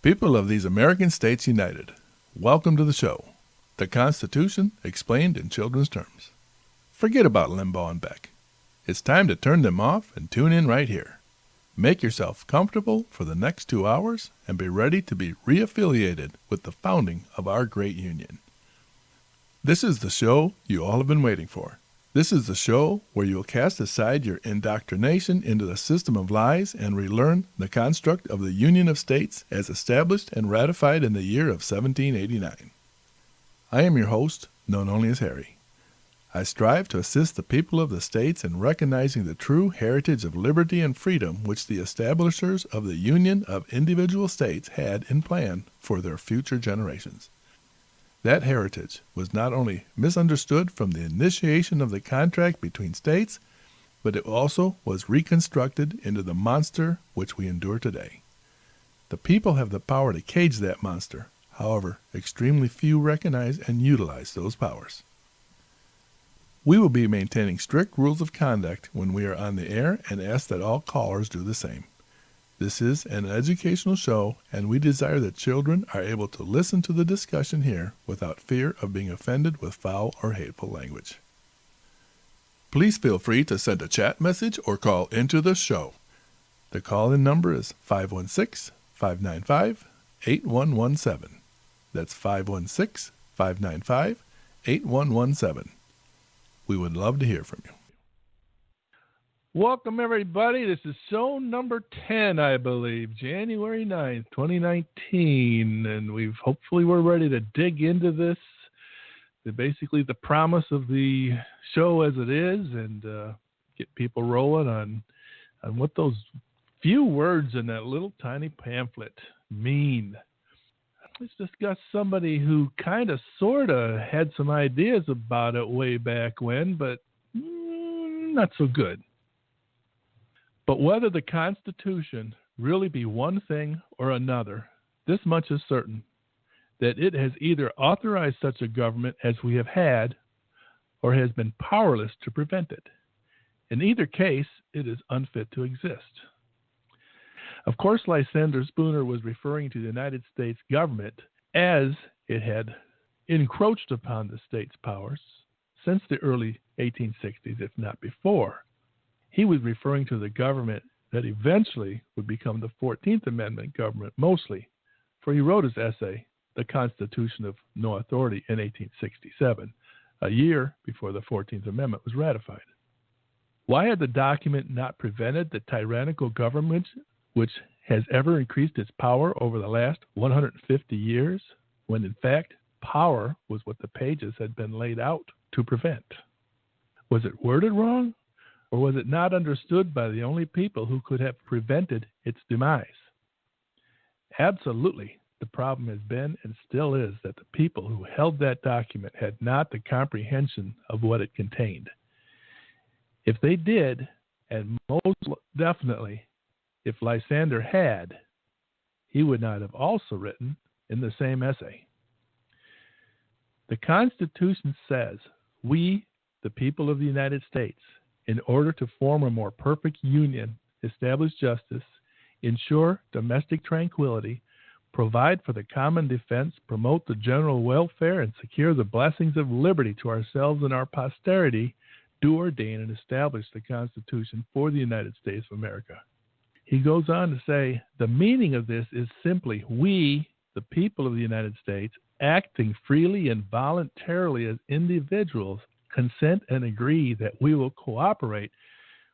People of these American states united, welcome to the show. The Constitution explained in children's terms. Forget about Limbaugh and Beck. It's time to turn them off and tune in right here. Make yourself comfortable for the next 2 hours and be ready to be reaffiliated with the founding of our great union. This is the show you all have been waiting for. This is the show where you will cast aside your indoctrination into the system of lies and relearn the construct of the Union of States as established and ratified in the year of 1789. I am your host, known only as Harry. I strive to assist the people of the states in recognizing the true heritage of liberty and freedom which the establishers of the Union of Individual States had in plan for their future generations. That heritage was not only misunderstood from the initiation of the contract between states, but it also was reconstructed into the monster which we endure today. The people have the power to cage that monster. However, extremely few recognize and utilize those powers. We will be maintaining strict rules of conduct when we are on the air and ask that all callers do the same. This is an educational show, and we desire that children are able to listen to the discussion here without fear of being offended with foul or hateful language. Please feel free to send a chat message or call into the show. The call-in number is 516-595-8117. That's 516-595-8117. We would love to hear from you. Welcome, everybody. This is show number 10, I believe, January 9th, 2019, and we're ready to dig into this, basically the promise of the show as it is, and get people rolling on what those few words in that little tiny pamphlet mean. Let's discuss somebody who kind of, sort of had some ideas about it way back when, but not so good. But whether the Constitution really be one thing or another, this much is certain, that it has either authorized such a government as we have had, or has been powerless to prevent it. In either case, it is unfit to exist. Of course, Lysander Spooner was referring to the United States government as it had encroached upon the state's powers since the early 1860s, if not before. He was referring to the government that eventually would become the 14th Amendment government mostly, for he wrote his essay, The Constitution of No Authority, in 1867, a year before the 14th Amendment was ratified. Why had the document not prevented the tyrannical government which has ever increased its power over the last 150 years, when in fact power was what the pages had been laid out to prevent? Was it worded wrong? Or was it not understood by the only people who could have prevented its demise? Absolutely, the problem has been and still is that the people who held that document had not the comprehension of what it contained. If they did, and most definitely if Lysander had, he would not have also written in the same essay. The Constitution says, we, the people of the United States, in order to form a more perfect union, establish justice, ensure domestic tranquility, provide for the common defense, promote the general welfare, and secure the blessings of liberty to ourselves and our posterity, do ordain and establish the Constitution for the United States of America. He goes on to say, the meaning of this is simply we, the people of the United States, acting freely and voluntarily as individuals, consent and agree that we will cooperate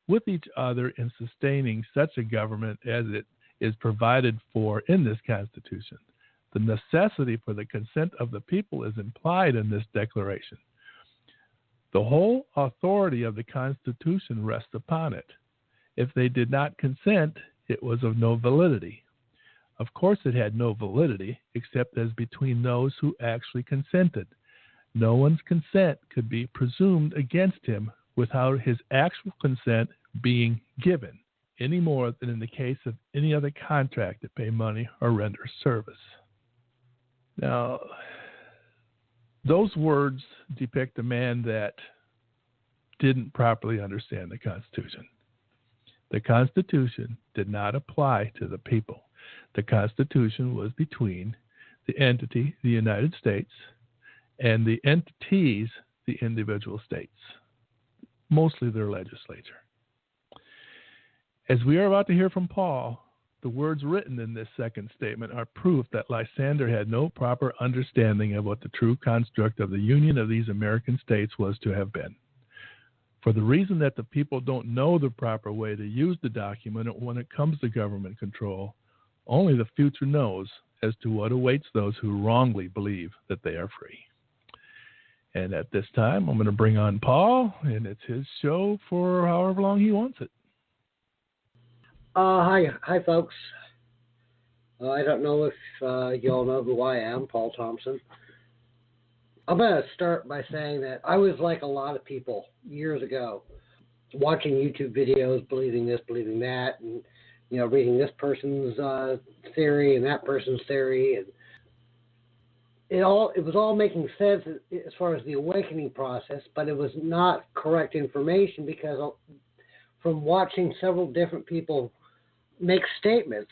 with each other in sustaining such a government as it is provided for in this Constitution. The necessity for the consent of the people is implied in this declaration. The whole authority of the Constitution rests upon it. If they did not consent, it was of no validity. Of course, it had no validity except as between those who actually consented. No one's consent could be presumed against him without his actual consent being given, any more than in the case of any other contract to pay money or render service. Now, those words depict a man that didn't properly understand the Constitution. The Constitution did not apply to the people. The Constitution was between the entity, the United States, and the entities, the individual states, mostly their legislature. As we are about to hear from Paul, the words written in this second statement are proof that Lysander had no proper understanding of what the true construct of the union of these American states was to have been. For the reason that the people don't know the proper way to use the document when it comes to government control, only the future knows as to what awaits those who wrongly believe that they are free. And at this time, I'm going to bring on Paul, and it's his show for however long he wants it. Hi, folks. I don't know if you all know who I am, Paul Thompson. I'm going to start by saying that I was like a lot of people years ago, watching YouTube videos, believing this, believing that, and reading this person's theory and that person's theory, and it was all making sense as far as the awakening process, but it was not correct information because from watching several different people make statements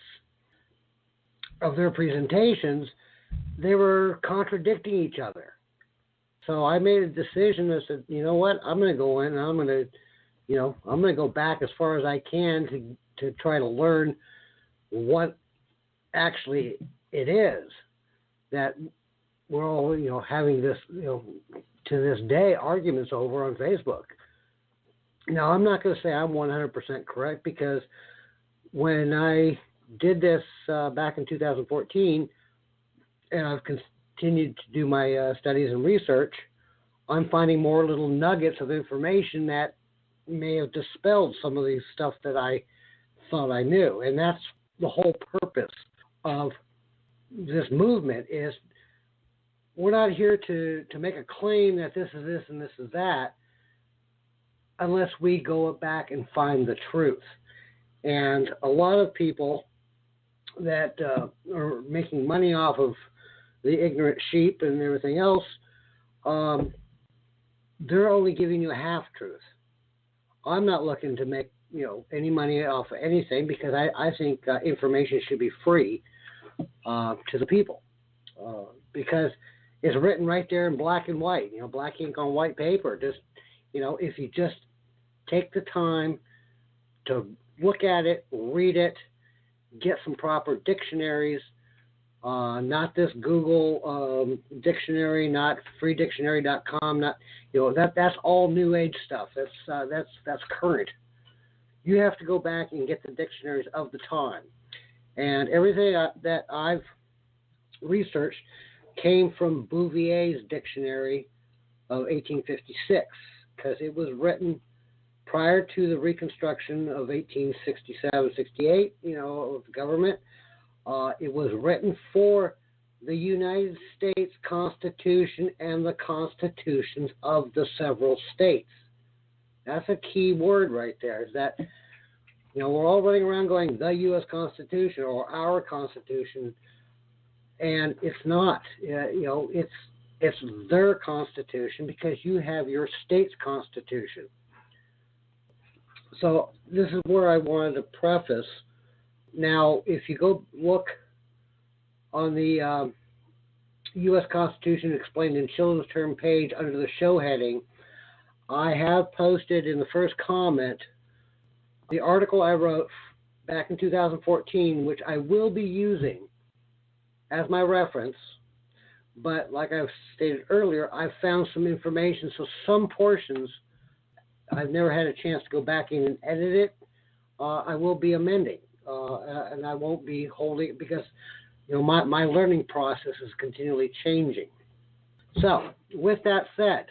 of their presentations, they were contradicting each other. So I made a decision. I said, you know what? I'm going to go in and I'm going to go back as far as I can to try to learn what actually it is that we're all, having this, to this day, arguments over on Facebook. Now, I'm not going to say I'm 100% correct because when I did this back in 2014, and I've continued to do my studies and research, I'm finding more little nuggets of information that may have dispelled some of the stuff that I thought I knew. And that's the whole purpose of this movement is we're not here to make a claim that this is this and this is that unless we go back and find the truth. And a lot of people that are making money off of the ignorant sheep and everything else, they're only giving you a half truth. I'm not looking to make any money off of anything because I think information should be free to the people because it's written right there in black and white, black ink on white paper. Just if you just take the time to look at it, read it, get some proper dictionaries, not this Google dictionary, not freedictionary.com, not that's all new age stuff. That's current. You have to go back and get the dictionaries of the time, and everything that I've researched came from Bouvier's dictionary of 1856 because it was written prior to the Reconstruction of 1867-68, of the government. It was written for the United States Constitution and the constitutions of the several states. That's a key word right there, is that, we're all running around going, the U.S. Constitution or our Constitution, and it's not. It's their Constitution because you have your state's Constitution. So this is where I wanted to preface. Now, if you go look on the U.S. Constitution Explained in Children's Term page under the show heading, I have posted in the first comment the article I wrote back in 2014, which I will be using as my reference. But like I've stated earlier, I've found some information, so some portions I've never had a chance to go back in and edit it. I will be amending, and I won't be holding it because my learning process is continually changing. So, with that said,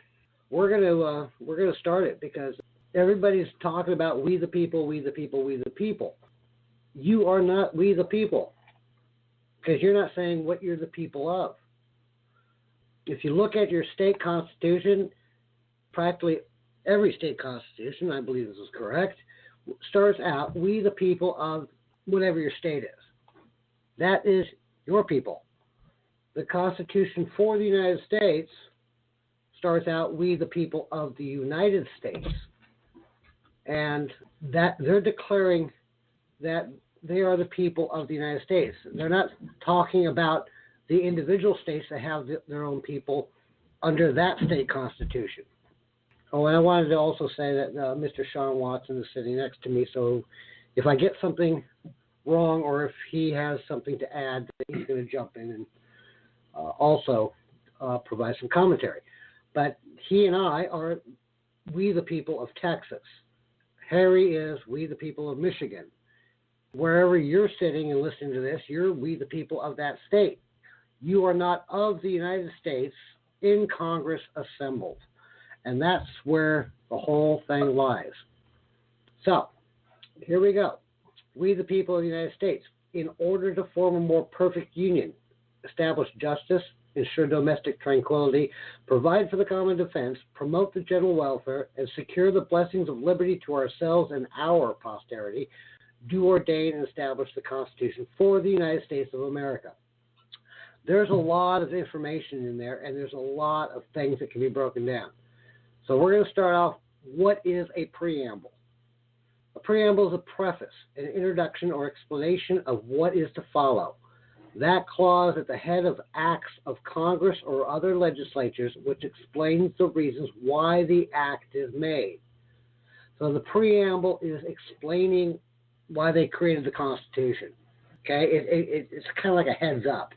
we're gonna start it because everybody's talking about we the people, we the people, we the people. You are not we the people because you're not saying what you're the people of. If you look at your state constitution, practically every state constitution, I believe this is correct, starts out, we the people of whatever your state is. That is your people. The Constitution for the United States starts out, we the people of the United States. And that they're declaring that they are the people of the United States. They're not talking about the individual states that have their own people under that state constitution. Oh, and I wanted to also say that Mr. Sean Watson is sitting next to me, so if I get something wrong or if he has something to add, he's going to jump in and also provide some commentary. But he and I are we the people of Texas. Harry is we the people of Michigan. Wherever you're sitting and listening to this, you're we the people of that state. You are not of the United States in Congress assembled. And that's where the whole thing lies. So, here we go. We the people of the United States, in order to form a more perfect union, establish justice, ensure domestic tranquility, provide for the common defense, promote the general welfare, and secure the blessings of liberty to ourselves and our posterity, do ordain and establish the Constitution for the United States of America. There's a lot of information in there, and there's a lot of things that can be broken down. So we're going to start off, what is a preamble? A preamble is a preface, an introduction or explanation of what is to follow. That clause at the head of acts of Congress or other legislatures which explains the reasons why the act is made. So the preamble is explaining why they created the Constitution. Okay, it's kind of like a heads up.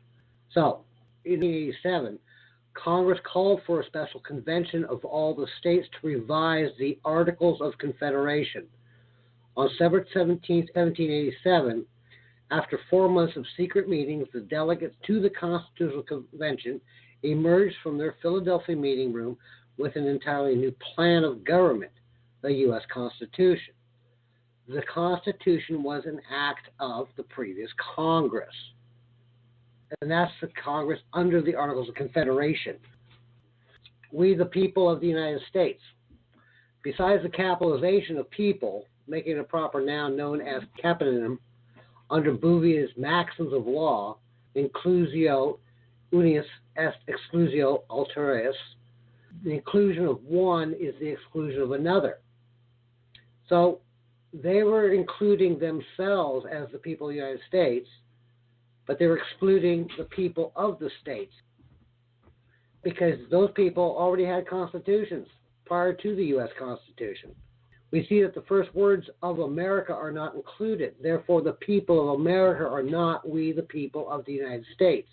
So, in 1887, Congress called for a special convention of all the states to revise the Articles of Confederation. On December 17, 1787, after 4 months of secret meetings, the delegates to the Constitutional Convention emerged from their Philadelphia meeting room with an entirely new plan of government, the U.S. Constitution. The Constitution was an act of the previous Congress. And that's the Congress under the Articles of Confederation. We, the people of the United States. Besides the capitalization of people, making a proper noun known as capitonym, under Bouvier's maxims of law, inclusio unius est exclusio ulterius, the inclusion of one is the exclusion of another. So they were including themselves as the people of the United States, but they were excluding the people of the states because those people already had constitutions prior to the U.S. Constitution. We see that the first words of America are not included. Therefore, the people of America are not we, the people of the United States.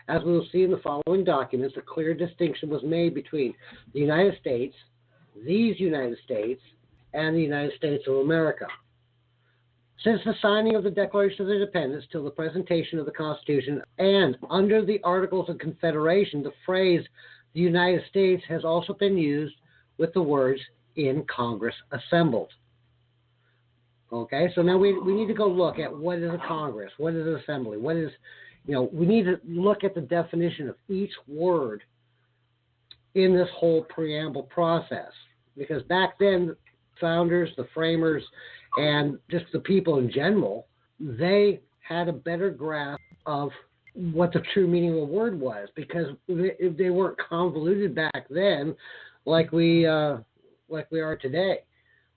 As we will see in the following documents, a clear distinction was made between the United States, these United States, and the United States of America. Since the signing of the Declaration of Independence till the presentation of the Constitution and under the Articles of Confederation, the phrase the United States has also been used with the words in Congress assembled. Okay, so now we need to go look at what is a Congress, what is an assembly, what is, we need to look at the definition of each word in this whole preamble process. Because back then, founders, the framers, and just the people in general, they had a better grasp of what the true meaning of a word was, because they weren't convoluted back then like we are today.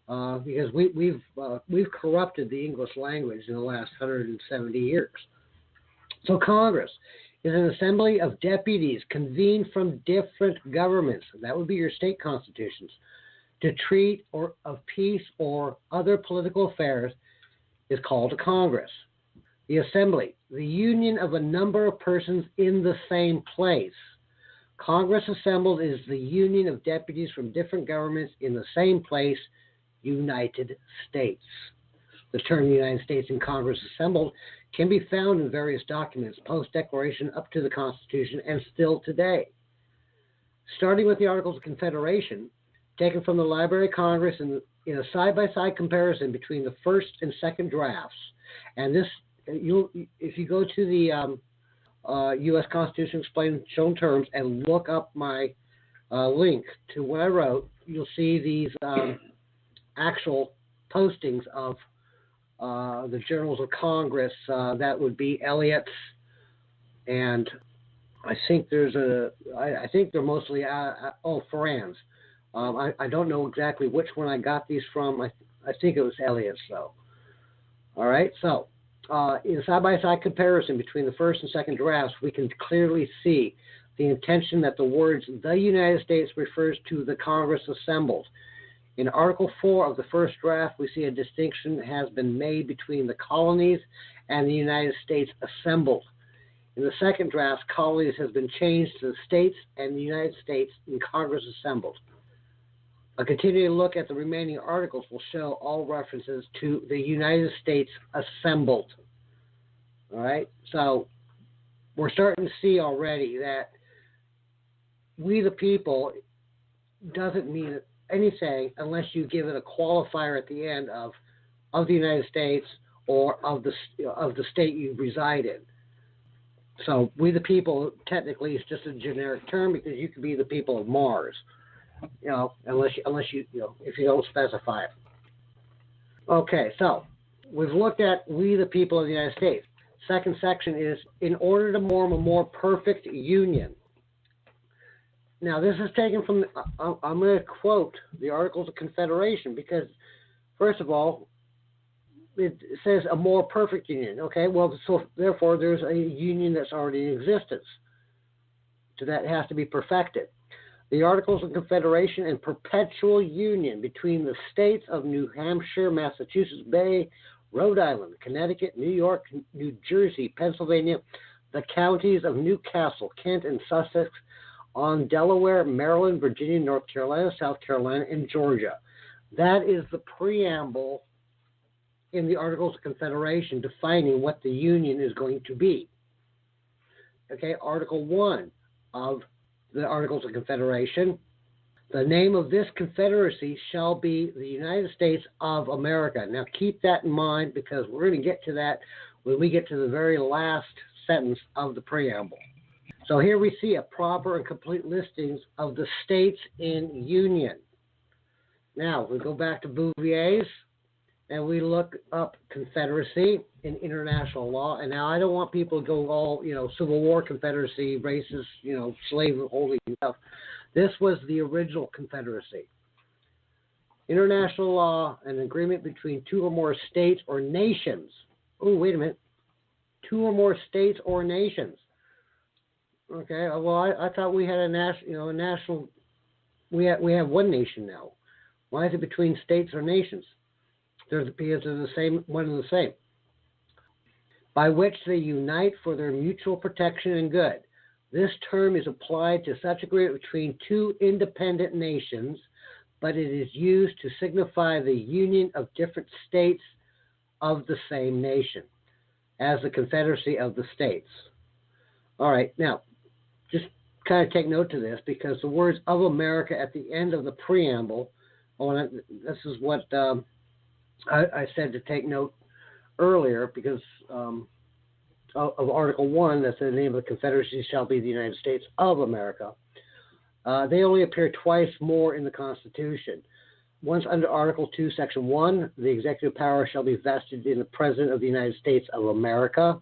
Because we've corrupted the English language in the last 170 years. So Congress is an assembly of deputies convened from different governments. That would be your state constitutions. To treat of peace or other political affairs is called a Congress. The Assembly, the union of a number of persons in the same place. Congress assembled is the union of deputies from different governments in the same place, United States. The term United States and Congress assembled can be found in various documents, post-declaration up to the Constitution, and still today. Starting with the Articles of Confederation, taken from the Library of Congress in a side-by-side comparison between the first and second drafts. And this, if you go to the U.S. Constitution Explained in Shown Terms and look up my link to what I wrote, you'll see these actual postings of the Journals of Congress. That would be Elliott's, and I think they're mostly Farrand's. I don't know exactly which one I got these from. I think it was Elliott's, though. All right, so in side-by-side comparison between the first and second drafts, we can clearly see the intention that the words "the United States" refers to the Congress assembled. In Article 4 of the first draft, we see a distinction has been made between the colonies and the United States assembled. In the second draft, colonies has been changed to the states and the United States in Congress assembled. A continuing look at the remaining articles will show all references to the United States assembled. All right, so we're starting to see already that "we the people" doesn't mean anything unless you give it a qualifier at the end of the United States or of the state you reside in. So "we the people" technically is just a generic term because you could be the people of Mars, unless you if you don't specify it. Okay, so we've looked at "we the people of the United States." Second section is "in order to form a more perfect union." Now, this is taken from, I'm going to quote the Articles of Confederation because, first of all, it says a more perfect union. Okay, well, so therefore there's a union that's already in existence. So that has to be perfected. The Articles of Confederation and perpetual union between the states of New Hampshire, Massachusetts Bay, Rhode Island, Connecticut, New York, New Jersey, Pennsylvania, the counties of Newcastle, Kent, and Sussex, on Delaware, Maryland, Virginia, North Carolina, South Carolina, and Georgia. That is the preamble in the Articles of Confederation defining what the Union is going to be. Okay, Article 1 of the Articles of Confederation: "The name of this confederacy shall be the United States of America." Now keep that in mind because we're going to get to that when we get to the very last sentence of the preamble. So here we see a proper and complete listings of the states in union. Now we go back to Bouvier's and we look up confederacy in international law. And now I don't want people to go all, Civil War confederacy, racist, slave holding stuff. This was the original confederacy. International law, an agreement between two or more states or nations. Oh, wait a minute. Two or more states or nations. Okay, well, I thought we had a national. We have one nation now. Why is it between states or nations? Because they're the same, one and the same. By which they unite for their mutual protection and good. This term is applied to such agreement between two independent nations, but it is used to signify the union of different states of the same nation, as the Confederacy of the States. All right, now, just kind of take note to this because the words "of America" at the end of the preamble, this is what I said to take note earlier because of Article 1, that the name of the Confederacy shall be the United States of America. They only appear twice more in the Constitution. Once under Article 2, Section 1, the executive power shall be vested in the President of the United States of America.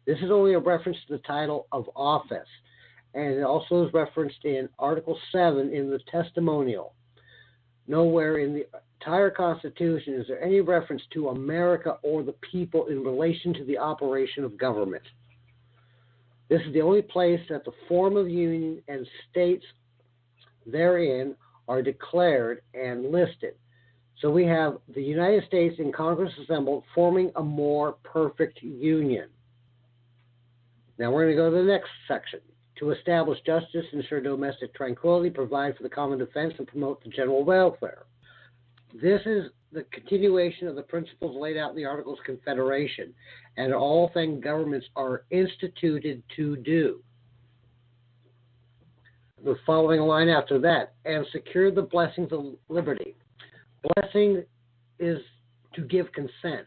This is only a reference to the title of office. And it also is referenced in Article 7 in the testimonial. Nowhere in the entire Constitution is there any reference to America or the people in relation to the operation of government. This is the only place that the form of union and states therein are declared and listed. So we have the United States in Congress assembled forming a more perfect union. Now we're going to go to the next section. To establish justice, ensure domestic tranquility, provide for the common defense, and promote the general welfare. This is the continuation of the principles laid out in the Articles of Confederation, and all things governments are instituted to do. The following line after that: and secure the blessings of liberty. Blessing is to give consent,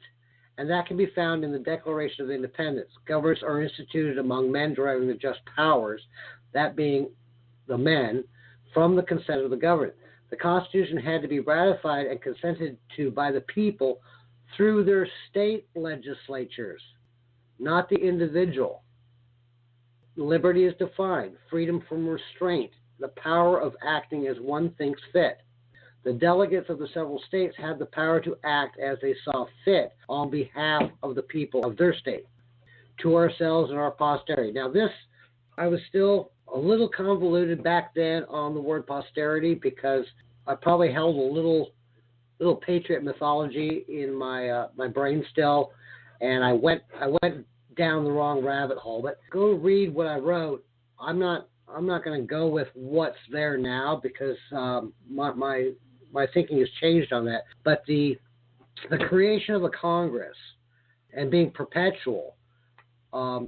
and that can be found in the Declaration of Independence. Governments are instituted among men deriving the just powers, that being the men, from the consent of the governed. The Constitution had to be ratified and consented to by the people through their state legislatures, not the individual. Liberty is defined: freedom from restraint, the power of acting as one thinks fit. The delegates of the several states had the power to act as they saw fit on behalf of the people of their state, to ourselves and our posterity. Now this, I was still a little convoluted back then on the word posterity because I probably held a little patriot mythology in my brain still, and I went down the wrong rabbit hole. But go read what I wrote. I'm not going to go with what's there now because my thinking has changed on that. But the creation of a Congress and being perpetual,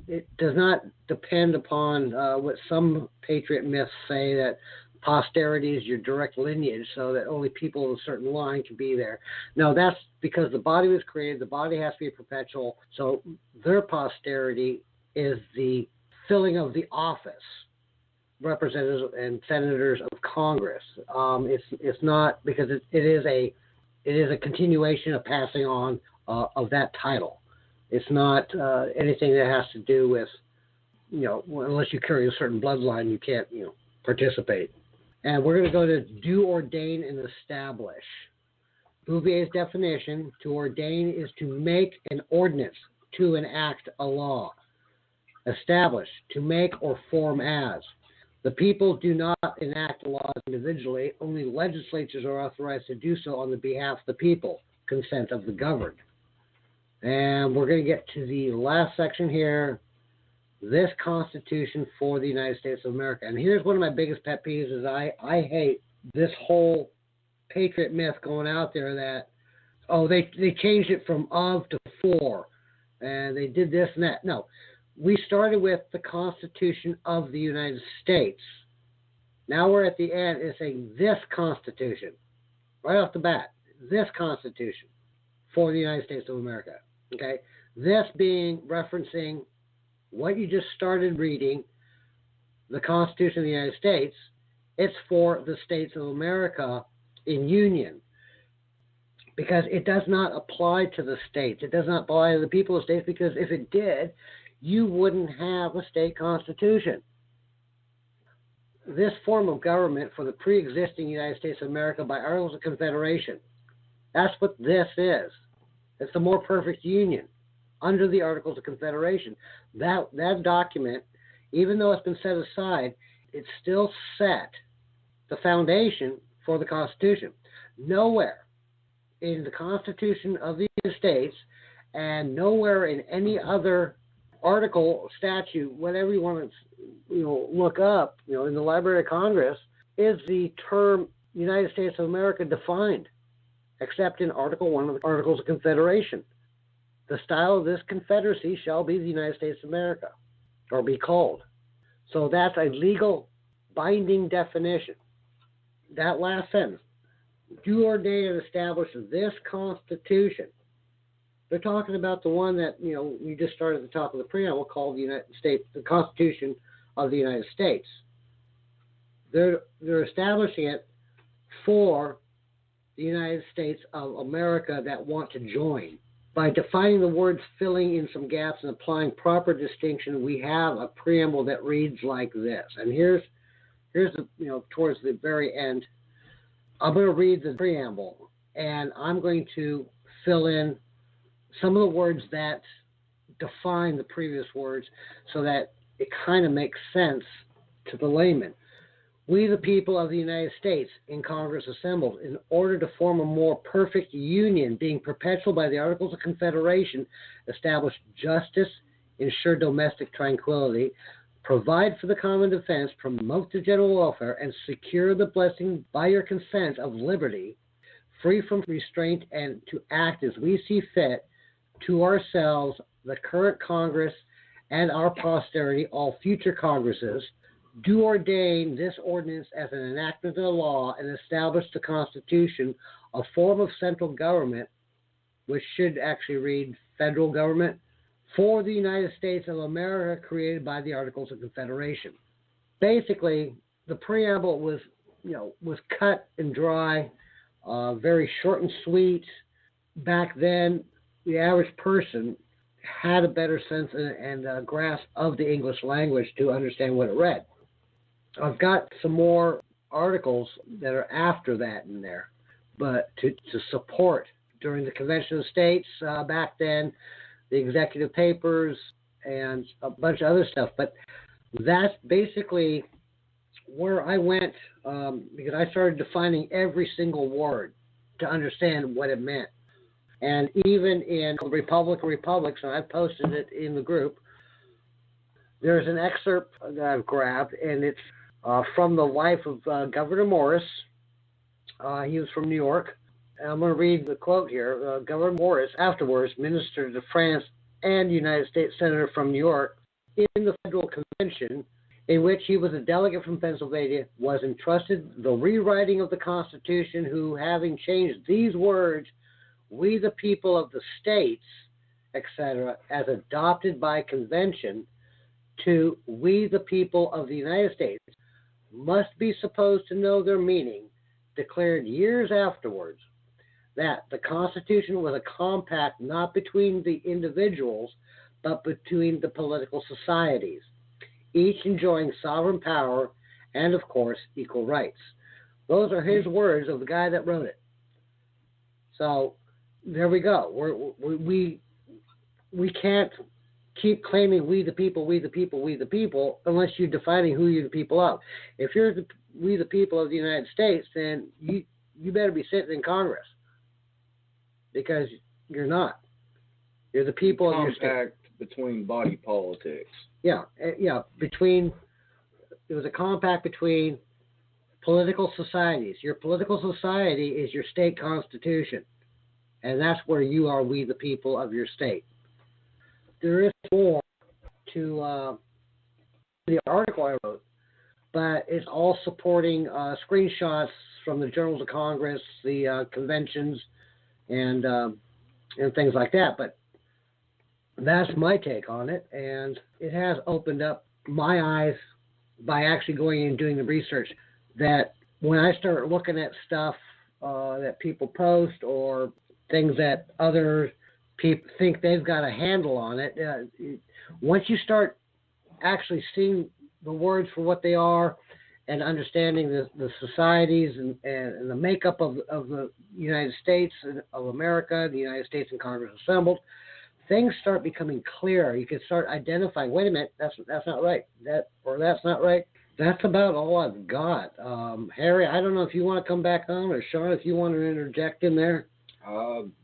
it does not depend upon what some patriot myths say, that posterity is your direct lineage, so that only people of a certain line can be there. No, that's because the body was created. The body has to be perpetual. So their posterity is the filling of the office, representatives and senators of Congress. It's not because it is a continuation of passing on of that title. It's not anything that has to do with, unless you carry a certain bloodline, you can't, participate. And we're going to go to do, ordain, and establish. Bouvier's definition: to ordain is to make an ordinance, to enact a law. Establish, to make or form as. The people do not enact laws individually. Only legislatures are authorized to do so on the behalf of the people, consent of the governed. And we're going to get to the last section here, this Constitution for the United States of America. And here's one of my biggest pet peeves is I hate this whole patriot myth going out there that, they changed it from of to for, and they did this and that. No, we started with the Constitution of the United States. Now we're at the end, it's saying this Constitution, right off the bat, this Constitution for the United States of America. Okay, this being referencing what you just started reading, the Constitution of the United States. It's for the states of America in union, because it does not apply to the states. It does not apply to the people of states, because if it did, you wouldn't have a state constitution. This form of government for the pre-existing United States of America by Articles of Confederation. That's what this is. It's the more perfect union under the Articles of Confederation. That document, even though it's been set aside, it still set the foundation for the Constitution. Nowhere in the Constitution of the United States, and nowhere in any other article, statute, whatever you want to look up, in the Library of Congress, is the term United States of America defined, except in Article 1 of the Articles of Confederation. The style of this confederacy shall be the United States of America, or be called. So that's a legal binding definition. That last sentence, do ordain and establish this Constitution. They're talking about the one that, you just started at the top of the preamble, called the United States, the Constitution of the United States. They're establishing it for the United States of America that want to join. By defining the words, filling in some gaps, and applying proper distinction, we have a preamble that reads like this. And here's the, towards the very end, I'm going to read the preamble, and I'm going to fill in some of the words that define the previous words so that it kind of makes sense to the layman. We, the people of the United States, in Congress assembled, in order to form a more perfect union, being perpetual by the Articles of Confederation, establish justice, ensure domestic tranquility, provide for the common defense, promote the general welfare, and secure the blessing by your consent of liberty, free from restraint, and to act as we see fit to ourselves, the current Congress, and our posterity, all future Congresses, do ordain this ordinance as an enactment of the law and establish the Constitution, a form of central government, which should actually read federal government, for the United States of America, created by the Articles of Confederation. Basically, the preamble was cut and dry, very short and sweet. Back then, the average person had a better sense and grasp of the English language to understand what it read. I've got some more articles that are after that in there. but to support during the Convention of States back then, the executive papers, and a bunch of other stuff. But that's basically where I went because I started defining every single word to understand what it meant. And even in Republic of Republics, and I've posted it in the group, there's an excerpt that I've grabbed, and it's from the life of Governor Morris. He was from New York. And I'm going to read the quote here. Governor Morris, afterwards Minister to France and United States Senator from New York, in the Federal Convention, in which he was a delegate from Pennsylvania, was entrusted the rewriting of the Constitution, who, having changed these words, "we the people of the states," etc., as adopted by convention, to "we the people of the United States," must be supposed to know their meaning, declared years afterwards that the Constitution was a compact not between the individuals, but between the political societies, each enjoying sovereign power and, of course, equal rights. Those are his words of the guy that wrote it. So there we go. We can't keep claiming we the people, we the people, we the people, unless you're defining who you're the people of. If you're we the people of the United States, then you better be sitting in Congress, because you're not. You're the people of your state. Compact between body politics. Yeah. It was a compact between political societies. Your political society is your state constitution, and that's where you are we the people of your state. There is more to the article I wrote, but it's all supporting screenshots from the Journals of Congress, the conventions, and things like that. But that's my take on it, and it has opened up my eyes by actually going and doing the research. That when I start looking at stuff that people post or things that other people think they've got a handle on it, once you start actually seeing the words for what they are and understanding the societies and the makeup of the United States of America, the United States and Congress assembled, things start becoming clear. You can start identifying, wait a minute, that's not right. That's not right. That's about all I've got. Harry, I don't know if you want to come back on, or Sean, if you want to interject in there.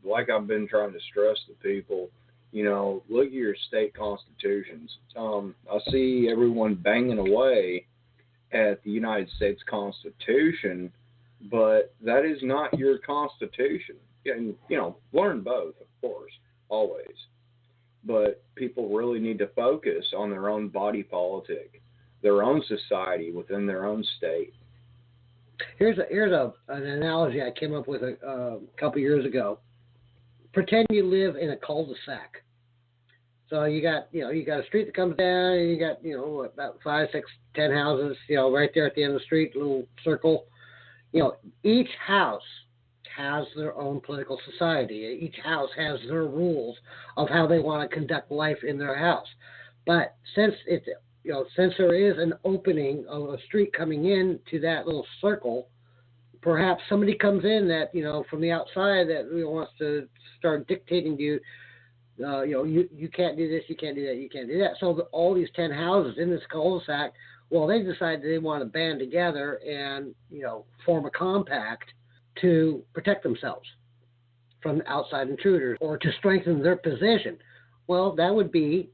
Like I've been trying to stress to people, look at your state constitutions. I see everyone banging away at the United States Constitution, but that is not your Constitution. And, learn both, of course, always. But people really need to focus on their own body politic, their own society within their own state. Here's an analogy I came up with a couple years ago. Pretend you live in a cul-de-sac. So you got a street that comes down, and you got about 5, 6, 10 houses, right there at the end of the street, little circle. Each house has their own political society. Each house has their rules of how they want to conduct life in their house. But since there is an opening of a street coming in to that little circle, perhaps somebody comes in that, from the outside that wants to start dictating to you, you can't do this, you can't do that, you can't do that. So all these 10 houses in this cul-de-sac, well, they decided they want to band together and, form a compact to protect themselves from outside intruders or to strengthen their position. Well, that would be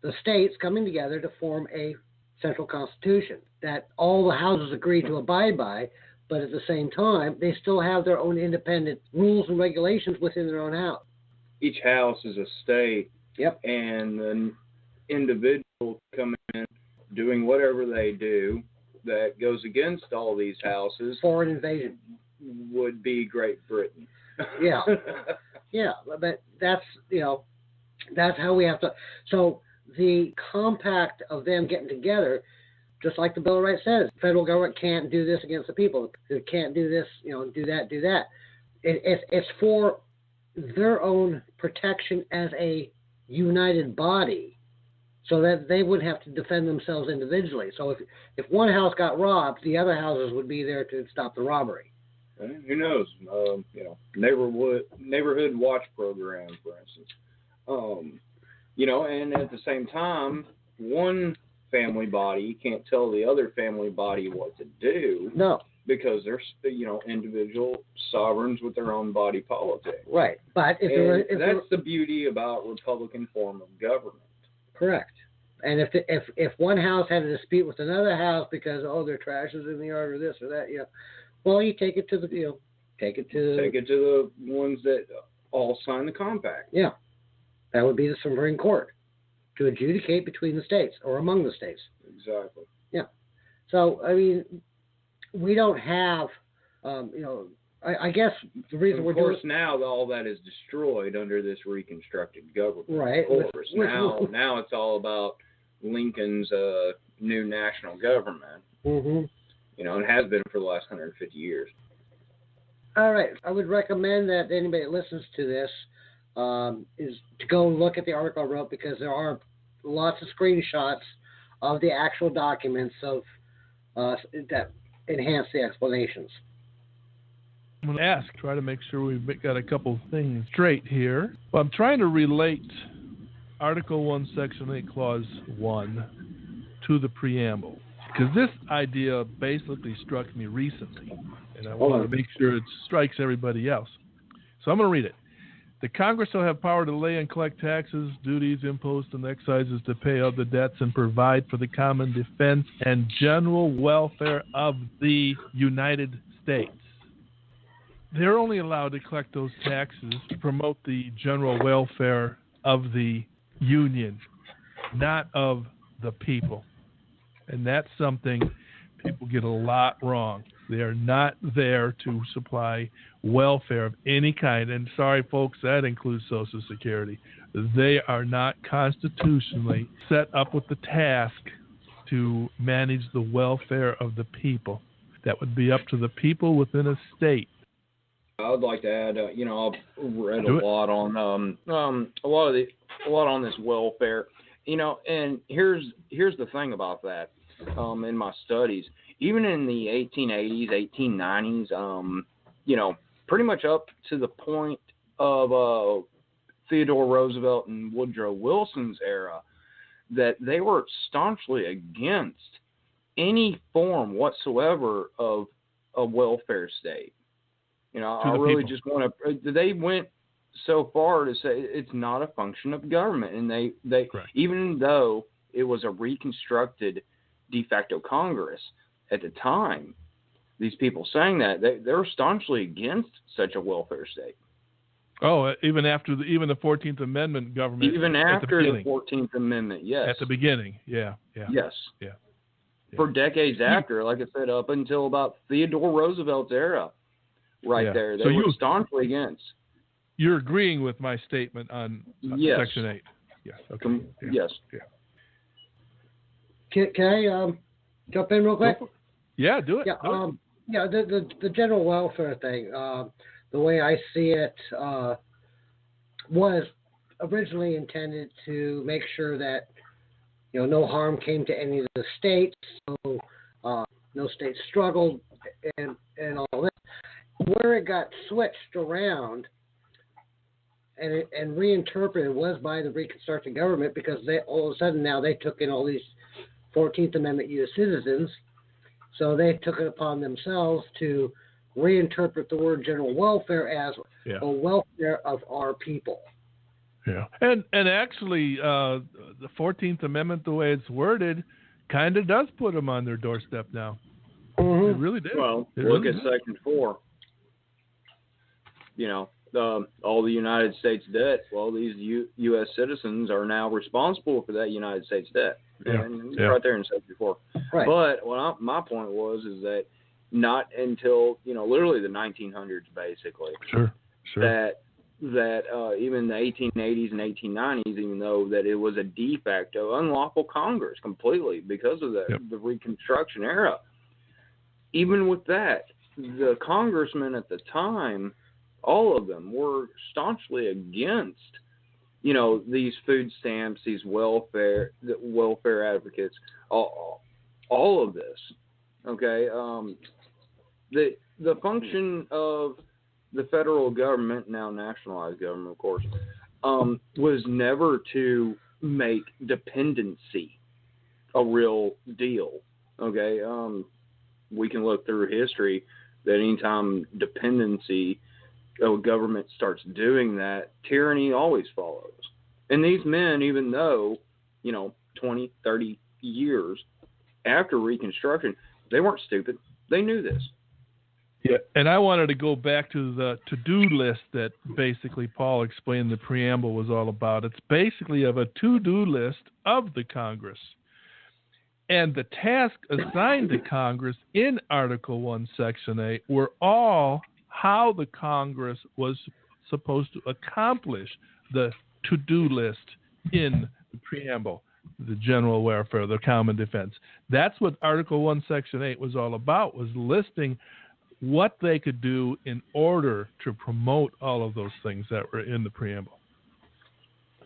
the states coming together to form a central constitution that all the houses agree to abide by, but at the same time, they still have their own independent rules and regulations within their own house. Each house is a state. Yep. And an individual come in doing whatever they do that goes against all these houses. Foreign invasion. Would be Great Britain. Yeah. Yeah, but that's how we have to. So the compact of them getting together, just like the Bill of Rights says, the federal government can't do this against the people. It can't do this, do that. It's for their own protection as a united body, so that they wouldn't have to defend themselves individually. So if one house got robbed, the other houses would be there to stop the robbery. Who knows? Neighborhood watch program, for instance. And at the same time, one family body can't tell the other family body what to do. No. Because they're, individual sovereigns with their own body politic. Right. But that's the beauty about Republican form of government. Correct. And if one house had a dispute with another house because their trash is in the yard or this or that, well, you take it to the take it to the ones that all sign the compact. Yeah, that would be the Supreme Court to adjudicate between the states or among the states. Exactly. Yeah. So I mean, we don't have, I guess the reason we're doing. Of course, now all that is destroyed under this reconstructed government. Right. Of course, now it's all about Lincoln's new national government. Mm-hmm. And has been for the last 150 years. All right. I would recommend that anybody that listens to this is to go look at the article I wrote, because there are lots of screenshots of the actual documents of that enhance the explanations. I'm going to try to make sure we've got a couple things straight here. Well, I'm trying to relate Article 1, Section 8, Clause 1 to the preamble, because this idea basically struck me recently, and I want to make sure it strikes everybody else. So I'm going to read it. The Congress shall have power to lay and collect taxes, duties, imposts, and excises, to pay other debts, and provide for the common defense and general welfare of the United States. They're only allowed to collect those taxes to promote the general welfare of the Union, not of the people. And that's something people get a lot wrong. They are not there to supply welfare of any kind. And sorry, folks, that includes Social Security. They are not constitutionally set up with the task to manage the welfare of the people. That would be up to the people within a state. I would like to add, I've read a lot on a lot on this welfare, and here's the thing about that. In my studies, even in the 1880s, 1890s, pretty much up to the point of Theodore Roosevelt and Woodrow Wilson's era, that they were staunchly against any form whatsoever of a welfare state. I really just want to. They went so far to say it's not a function of government, and they even though it was a reconstructed de facto Congress at the time, these people saying that they're staunchly against such a welfare state. Oh, even after the 14th Amendment government. Even after the 14th Amendment, yes. At the beginning, yeah. Yes. Yeah. For decades after, like I said, up until about Theodore Roosevelt's era, there, they were staunchly against. You're agreeing with my statement on Section 8. Yes. Okay. Yes. Yeah. Can I jump in real quick? Yeah, do it. Yeah, the general welfare thing, the way I see it, was originally intended to make sure that no harm came to any of the states, so no states struggled and all that. Where it got switched around and reinterpreted was by the Reconstructed government, because they all of a sudden now they took in all these 14th Amendment U.S. citizens, so they took it upon themselves to reinterpret the word general welfare as a welfare of our people. Yeah, and actually, the 14th Amendment, the way it's worded, kind of does put them on their doorstep now. Mm-hmm. It really did. Well, look at Section 4. All the United States debt. Well, these U.S. citizens are now responsible for that United States debt. And right there in Section 4. Right. But my point is that not until literally the 1900s, basically. Sure. That even the 1880s and 1890s, even though that it was a de facto unlawful Congress completely because of the Reconstruction era. Even with that, the congressmen at the time, all of them were staunchly against, these food stamps, these welfare advocates, all of this. Okay. The function of the federal government, now nationalized government, of course, was never to make dependency a real deal. Okay, we can look through history that anytime dependency of government starts doing that, tyranny always follows. And these men, even though, 20, 30 years after Reconstruction, they weren't stupid. They knew this. Yeah, and I wanted to go back to the to-do list that basically Paul explained the preamble was all about. It's basically of a to-do list of the Congress. And the tasks assigned to Congress in Article 1, Section 8 were all how the Congress was supposed to accomplish the to-do list in the preamble, the general welfare, the common defense. That's what Article 1, Section 8 was all about, was listing what they could do in order to promote all of those things that were in the preamble.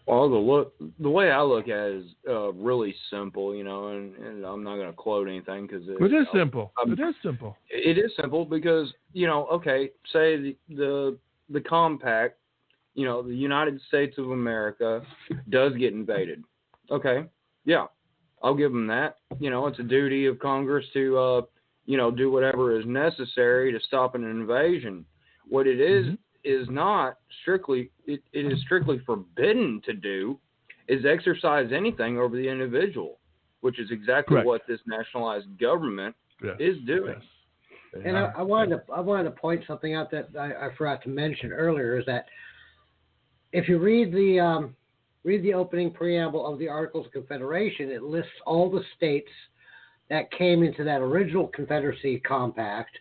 Well, the way I look at it is really simple, and I'm not going to quote anything because it is simple. It is simple. It is simple because, okay, say the compact, the United States of America does get invaded. Okay, yeah, I'll give them that. It's a duty of Congress to, do whatever is necessary to stop an invasion. What it is not strictly, it is strictly forbidden to do, is exercise anything over the individual, which is exactly Correct. what this nationalized government is doing. Yes. And I wanted to point something out that I forgot to mention earlier, is that if you read the opening preamble of the Articles of Confederation, it lists all the states that came into that original Confederacy compact,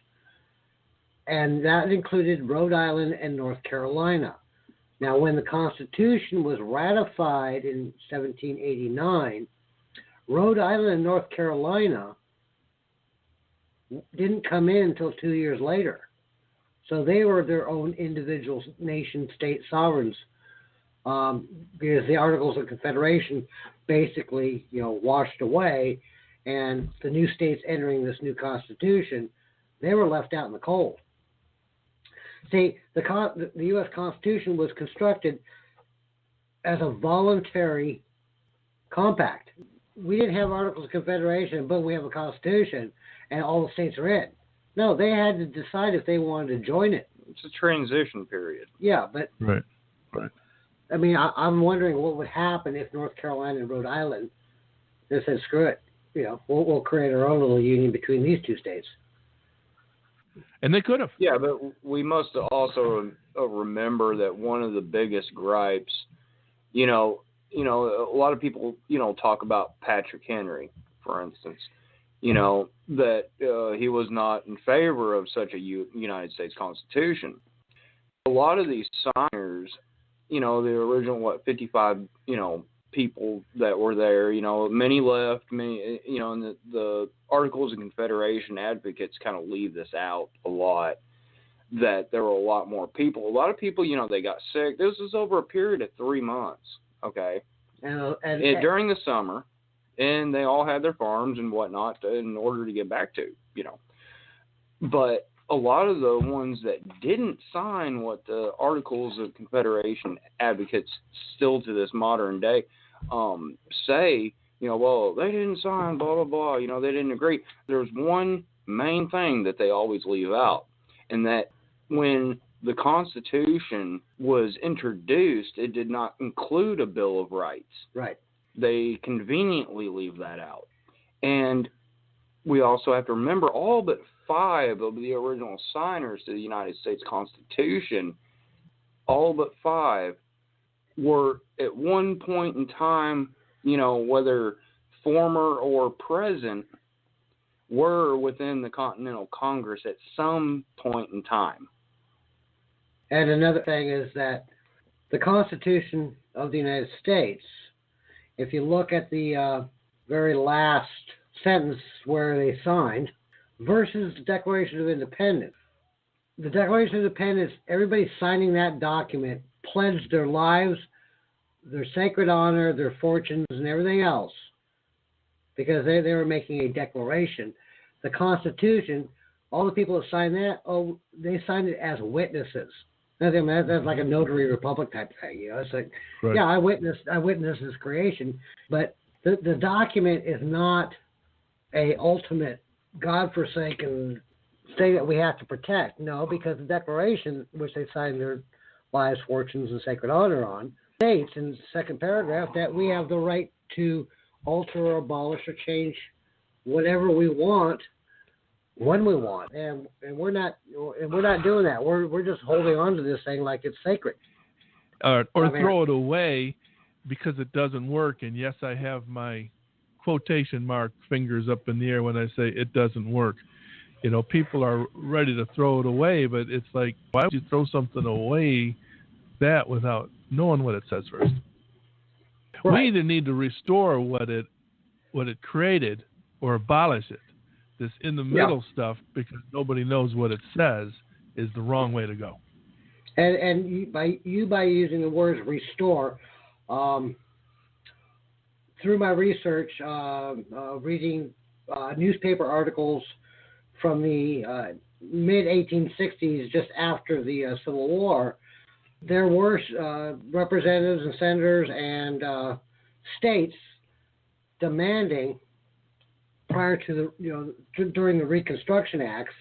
and that included Rhode Island and North Carolina. Now, when the Constitution was ratified in 1789, Rhode Island and North Carolina didn't come in until 2 years later. So they were their own individual nation-state sovereigns, because the Articles of Confederation basically, washed away, and the new states entering this new Constitution, they were left out in the cold. See, the U.S. Constitution was constructed as a voluntary compact. We didn't have Articles of Confederation, but we have a Constitution, and all the states are in. No, they had to decide if they wanted to join it. It's a transition period. Yeah, but right. I mean, I'm wondering what would happen if North Carolina and Rhode Island just said, screw it. We'll create our own little union between these two states. And they could have. Yeah, but we must also remember that one of the biggest gripes, a lot of people, talk about Patrick Henry, for instance, that he was not in favor of such a United States Constitution. A lot of these signers, the original, 55, people that were there, many left, and the Articles of Confederation advocates kind of leave this out a lot, that there were a lot more people. A lot of people, they got sick. This was over a period of 3 months, okay? And during the summer, and they all had their farms and whatnot in order to get back to, But a lot of the ones that didn't sign what the Articles of Confederation advocates still to this modern day say, well, they didn't sign, blah, blah, blah, they didn't agree. There's one main thing that they always leave out, and that when the Constitution was introduced, it did not include a Bill of Rights. Right. They conveniently leave that out. And we also have to remember all but 5 of the original signers to the United States Constitution, all but 5 were at one point in time, whether former or present, were within the Continental Congress at some point in time. And another thing is that the Constitution of the United States, if you look at the very last sentence where they signed, versus the Declaration of Independence. The Declaration of Independence, everybody signing that document pledged their lives, their sacred honor, their fortunes, and everything else, because they were making a declaration. The Constitution all the people that signed that, they signed it as witnesses. That's like a notary republic type thing, It's like, right. yeah, I witnessed this creation, but the document is not a ultimate godforsaken thing that we have to protect. No, because the Declaration, which they signed their lives, fortunes, and sacred honor on, states in the second paragraph that we have the right to alter or abolish or change whatever we want when we want, and we're not doing that. We're just holding on to this thing like it's sacred, or throw it away because it doesn't work. And yes, I have my quotation mark fingers up in the air when I say it doesn't work. People are ready to throw it away, but it's like, why would you throw something away that without knowing what it says first? Right. We either need to restore what it created or abolish it. This in the middle stuff, because nobody knows what it says, is the wrong way to go. And by using the words restore, through my research, reading newspaper articles from the mid 1860s, just after the Civil War, there were representatives and senators and states demanding, prior to during the Reconstruction Acts,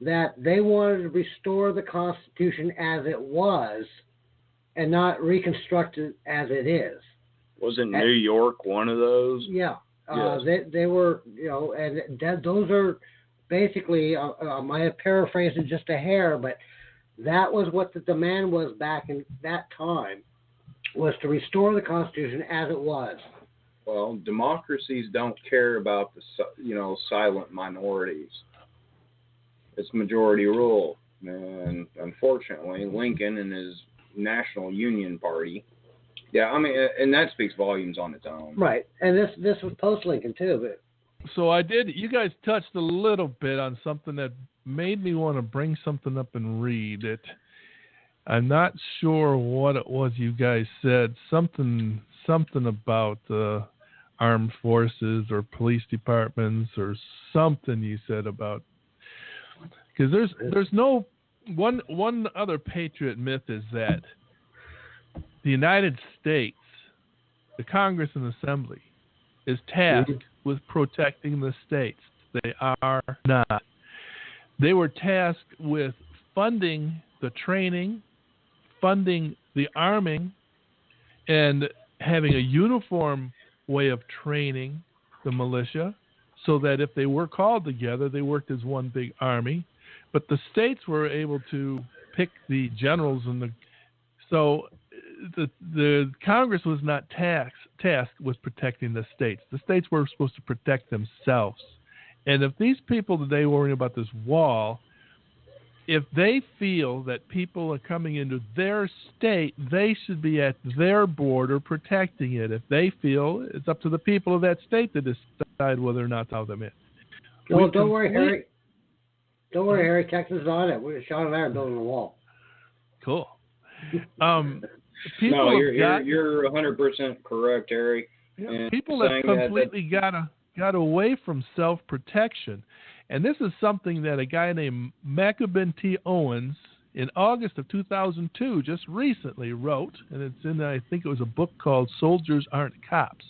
that they wanted to restore the Constitution as it was and not reconstruct it as it is. Wasn't New York one of those? Yeah. Yes. They were, and those are basically, I might have paraphrased it just a hair, but that was what the demand was back in that time, was to restore the Constitution as it was. Well, democracies don't care about the silent minorities. It's majority rule, and unfortunately, Lincoln and his National Union Party. Yeah, I mean, and that speaks volumes on its own. Right, and this was post-Lincoln too. But so you guys touched a little bit on something that made me want to bring something up and read it. I'm not sure what it was you guys said. Something about the armed forces or police departments or something you said about, because there's no one other patriot myth is that the United States, the Congress and Assembly, is tasked with protecting the states. They are not. They were tasked with funding the training, funding the arming, and having a uniform way of training the militia so that if they were called together, they worked as one big army. But the states were able to pick the generals so the Congress was not tasked with protecting the states. The states were supposed to protect themselves. And if these people today worrying about this wall, if they feel that people are coming into their state, they should be at their border protecting it. If they feel, it's up to the people of that state to decide whether or not to allow them in. Well, don't worry, Harry. Don't worry, Harry. Texas is on it. Sean and I are building a wall. Cool. No, you're 100% correct, Harry. Yeah, people have completely got away from self-protection. And this is something that a guy named Maccaben T. Owens in August of 2002 just recently wrote, and it's in, I think it was a book called Soldiers Aren't Cops.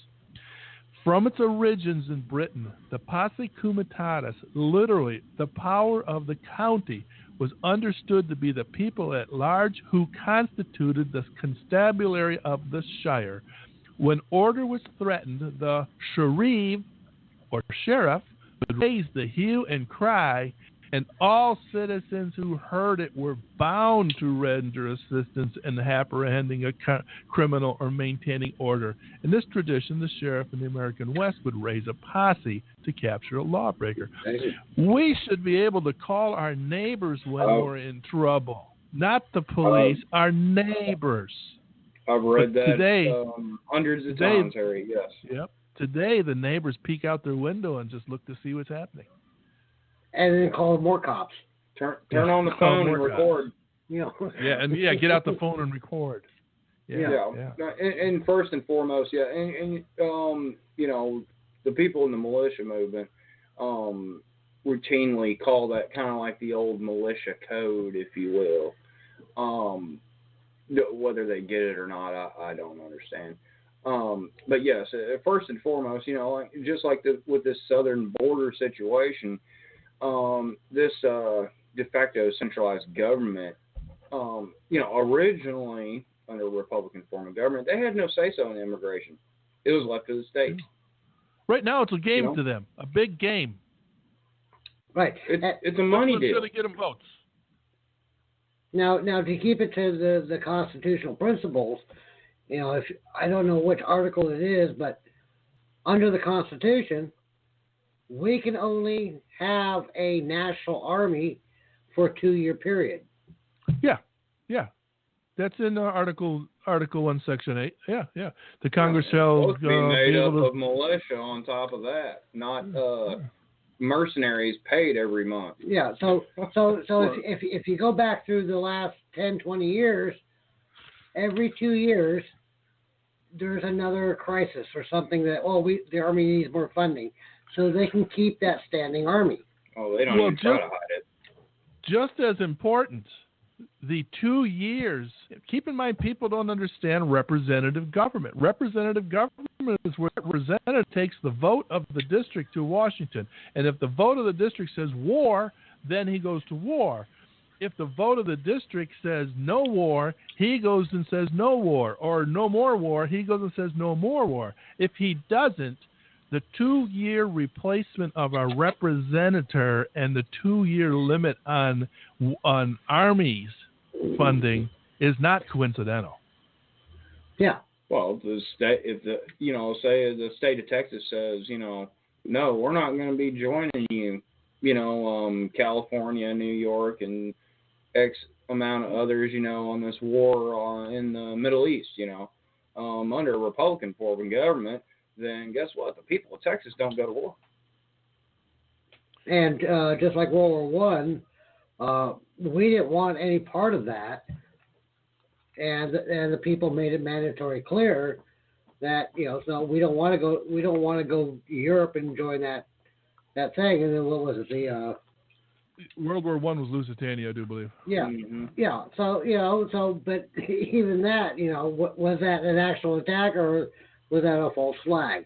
From its origins in Britain, the posse comitatus, literally the power of the county, was understood to be the people at large who constituted the constabulary of the shire. When order was threatened, the sheriff or sheriff would raise the hue and cry, and all citizens who heard it were bound to render assistance in apprehending a criminal or maintaining order. In this tradition, the sheriff in the American West would raise a posse to capture a lawbreaker. We should be able to call our neighbors when we're in trouble, not the police, our neighbors. I've read that today, hundreds of times, Harry, yes. Yep. Today, the neighbors peek out their window and just look to see what's happening. And then call more cops. Turn on the phone and record. Yeah, get out the phone and record. Yeah. And first and foremost, and the people in the militia movement, routinely call that kind of like the old militia code, if you will. Whether they get it or not, I don't understand. But yes, first and foremost, just like with this southern border situation, this de facto centralized government, originally under a Republican form of government, they had no say-so in immigration. It was left to the states. Right now, it's a game to them, a big game. Right. It's a money deal. Going to get them votes. Now, to keep it to the constitutional principles, if I don't know which article it is, but under the Constitution, we can only have a national army for a 2-year period. Yeah. That's in Article 1, Section 8. Yeah. The Congress shall be made up of militia on top of that, not mercenaries paid every month. Yeah. So if you go back through the last 10, 20 years, every 2 years there's another crisis or something that the army needs more funding, so they can keep that standing army. Oh, they don't even try to hide it. Just as important, the 2 years, keep in mind, people don't understand representative government. Representative government is where the representative takes the vote of the district to Washington. And if the vote of the district says war, then he goes to war. If the vote of the district says no war, he goes and says no war. Or no more war, he goes and says no more war. If he doesn't, the 2-year replacement of our representative and the 2-year limit on Army's funding is not coincidental. Yeah. Well, the state, say the state of Texas says, no, we're not going to be joining you, California, New York, and X amount of others, on this war in the Middle East, under a Republican form of government. Then guess what? The people of Texas don't go to war. And just like World War I, we didn't want any part of that, and the people made it mandatory clear that so we don't want to go to Europe and join that thing. And then what was it? The World War I was Lusitania, I do believe. Yeah, yeah. So but even that, was that an actual attack or was that a false flag?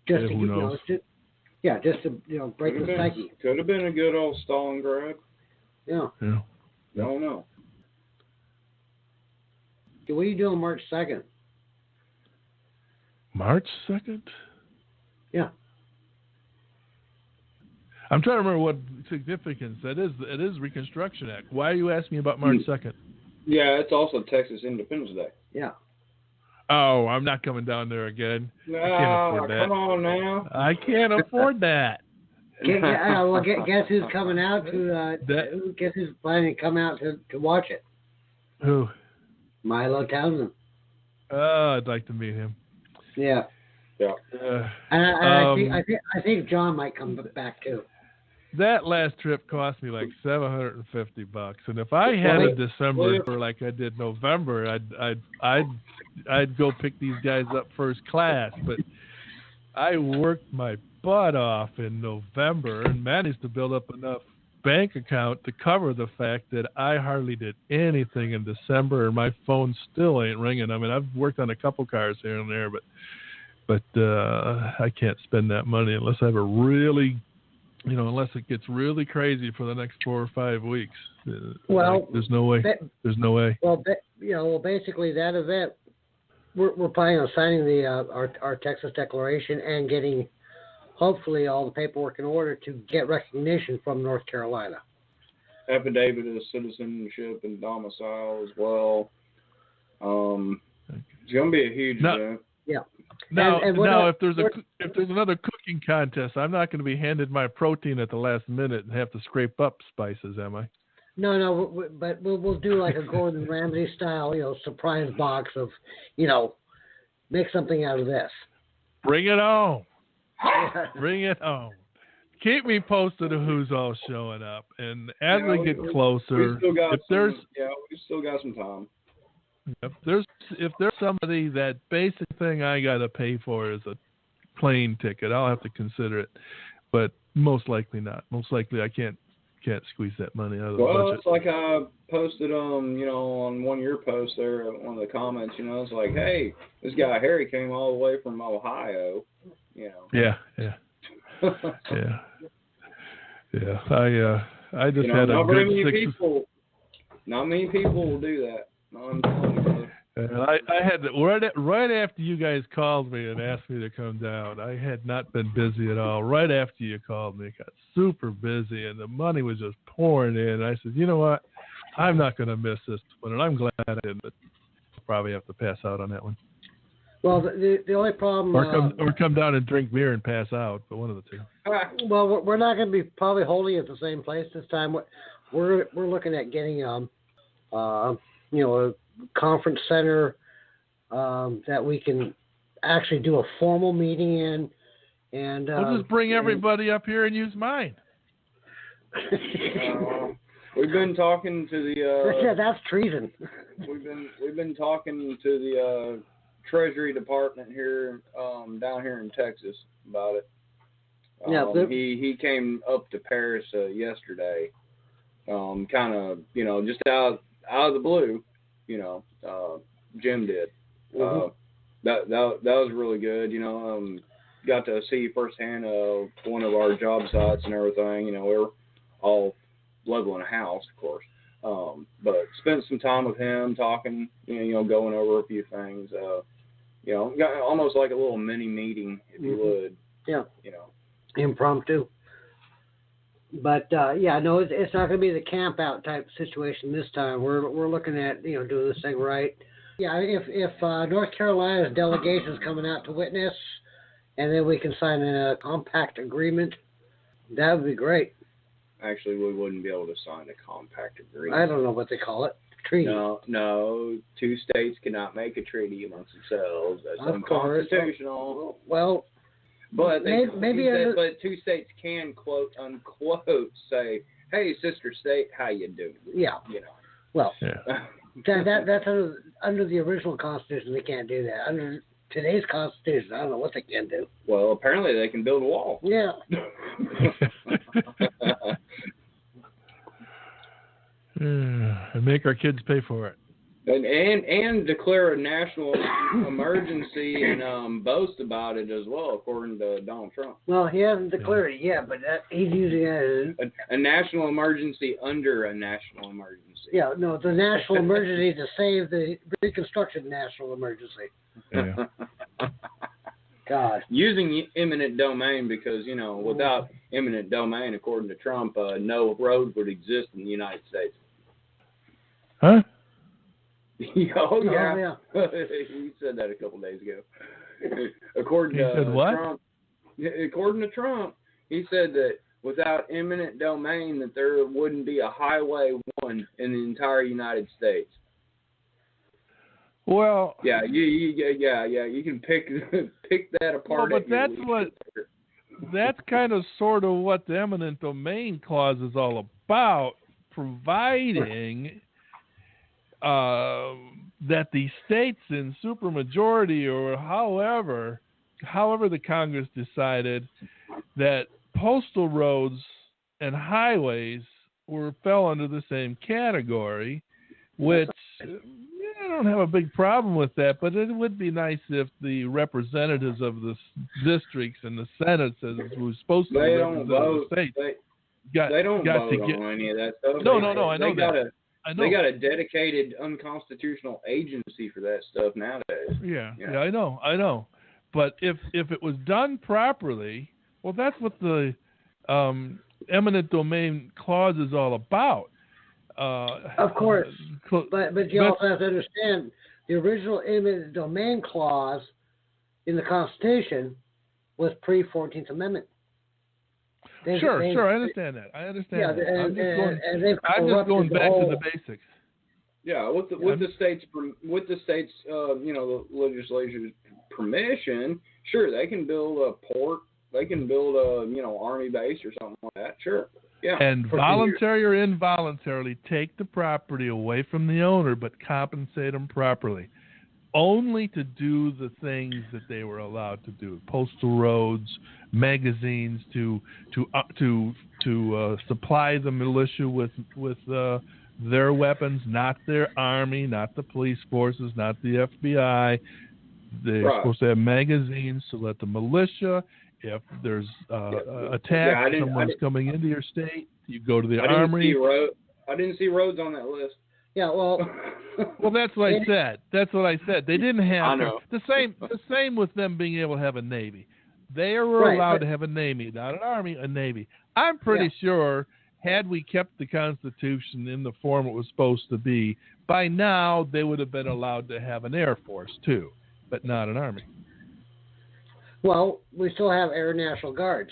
Just to, who knows? Just to break the psyche. Could have been a good old Stalingrad. Yeah. Don't know. What are you doing March 2nd? March 2nd? Yeah. I'm trying to remember what significance that is. It is Reconstruction Act. Why are you asking me about March 2nd? Yeah, it's also Texas Independence Day. Yeah. Oh, I'm not coming down there again. No, I can't afford that. Come on now. I can't afford that. Guess who's coming out to? Guess who's planning to come out to watch it? Who? Milo Townsend. Oh, I'd like to meet him. Yeah. Yeah. I think John might come back too. That last trip cost me like $750, and if I had a December like I did November, I'd go pick these guys up first class. But I worked my butt off in November and managed to build up enough bank account to cover the fact that I hardly did anything in December, and my phone still ain't ringing. I mean, I've worked on a couple cars here and there, but I can't spend that money unless I have a really, unless it gets really crazy for the next 4 or 5 weeks. There's no way. There's no way. Well, basically that event, we're planning on signing our Texas Declaration and getting, hopefully, all the paperwork in order to get recognition from North Carolina. Affidavit of citizenship and domicile as well. It's going to be a huge event. Yeah. Now, if there's another cooking contest, I'm not going to be handed my protein at the last minute and have to scrape up spices, am I? No, but we'll do like a Gordon Ramsay style, surprise box of, make something out of this. Bring it on. Bring it on. Keep me posted of who's all showing up, and as we get closer, we still got some time. If there's somebody, that basic thing I got to pay for is a plane ticket, I'll have to consider it. But Most likely not. Most likely I can't squeeze that money out of the Well, budget. it's like I posted, on one of your posts there, one of the comments, it's like, hey, this guy Harry came all the way from Ohio, Yeah. I just had a good Not many people will do that. No, I'm telling you, brother. And I had right after you guys called me and asked me to come down. I had not been busy at all. Right after you called me, I got super busy, and the money was just pouring in. I said, you know what? I'm not going to miss this one, and I'm glad I didn't. I'll probably have to pass out on that one. Well, the only problem... Or come down and drink beer and pass out, but one of the two. Well, we're not going to be probably holding at the same place this time. We're looking at getting a conference center that we can actually do a formal meeting in, and we'll just bring everybody up here and use mine. We've been talking to the. That's treason. We've been talking to the Treasury Department here down here in Texas about it. He came up to Paris yesterday, kind of just out of the blue. Jim did. Mm-hmm. That was really good. Got to see firsthand one of our job sites and everything. We were all leveling a house, of course. But spent some time with him talking. Going over a few things. Got almost like a little mini meeting, if you would. Yeah. Impromptu. But it's not going to be the camp out type situation this time. We're looking at doing this thing right. Yeah, if North Carolina's delegation is coming out to witness, and then we can sign a compact agreement, that would be great. Actually, we wouldn't be able to sign a compact agreement. I don't know what they call it. Treaty. No, two states cannot make a treaty amongst themselves. That's unconstitutional. Well. But but two states can, quote unquote, say, "Hey, sister state, how you doing?" Yeah. Well, that's under the original Constitution. They can't do that. Under today's Constitution, I don't know what they can do. Well, apparently they can build a wall. Yeah. And make our kids pay for it. And declare a national emergency and boast about it as well, according to Donald Trump. Well, he hasn't declared it yet, but he's using it as a national emergency under a national emergency. Yeah, no, the national emergency to save the Reconstruction national emergency. Yeah. God. Using eminent domain because, without eminent domain, according to Trump, no road would exist in the United States. Huh? Oh, yeah. Yeah. He said that a couple days ago. According to Trump, he said that without eminent domain, that there wouldn't be a Highway 1 in the entire United States. Well, yeah, you can pick that apart. Well, but that's kind of sort of what the eminent domain clause is all about, providing that the states in supermajority or however the Congress decided that postal roads and highways fell under the same category, which I don't have a big problem with that, but it would be nice if the representatives of the districts and the Senate, who's supposed to represent the states, they don't vote on any of that stuff. No, I know that. They got a dedicated unconstitutional agency for that stuff nowadays. Yeah, I know. But if it was done properly, well, that's what the eminent domain clause is all about. Of course, but you also have to understand the original eminent domain clause in the Constitution was pre-14th Amendment. Sure, I understand that. I'm just going back to the basics. Yeah, with the state's the legislature's permission, sure, they can build a port, they can build a army base or something like that. Sure, yeah. And voluntarily or involuntarily take the property away from the owner, but compensate them properly. only to do the things that they were allowed to do: postal roads, magazines, to supply the militia with their weapons, not their army, not the police forces, not the FBI. They're supposed to have magazines to let the militia, if there's attack, someone's coming into your state, you go to the army. I didn't see roads on that list. Yeah, well, that's what I said. That's what I said. They didn't have the same with them being able to have a navy. They were allowed to have a navy, not an army, a navy. I'm pretty sure, had we kept the Constitution in the form it was supposed to be, by now they would have been allowed to have an air force too, but not an army. Well, we still have Air National Guards.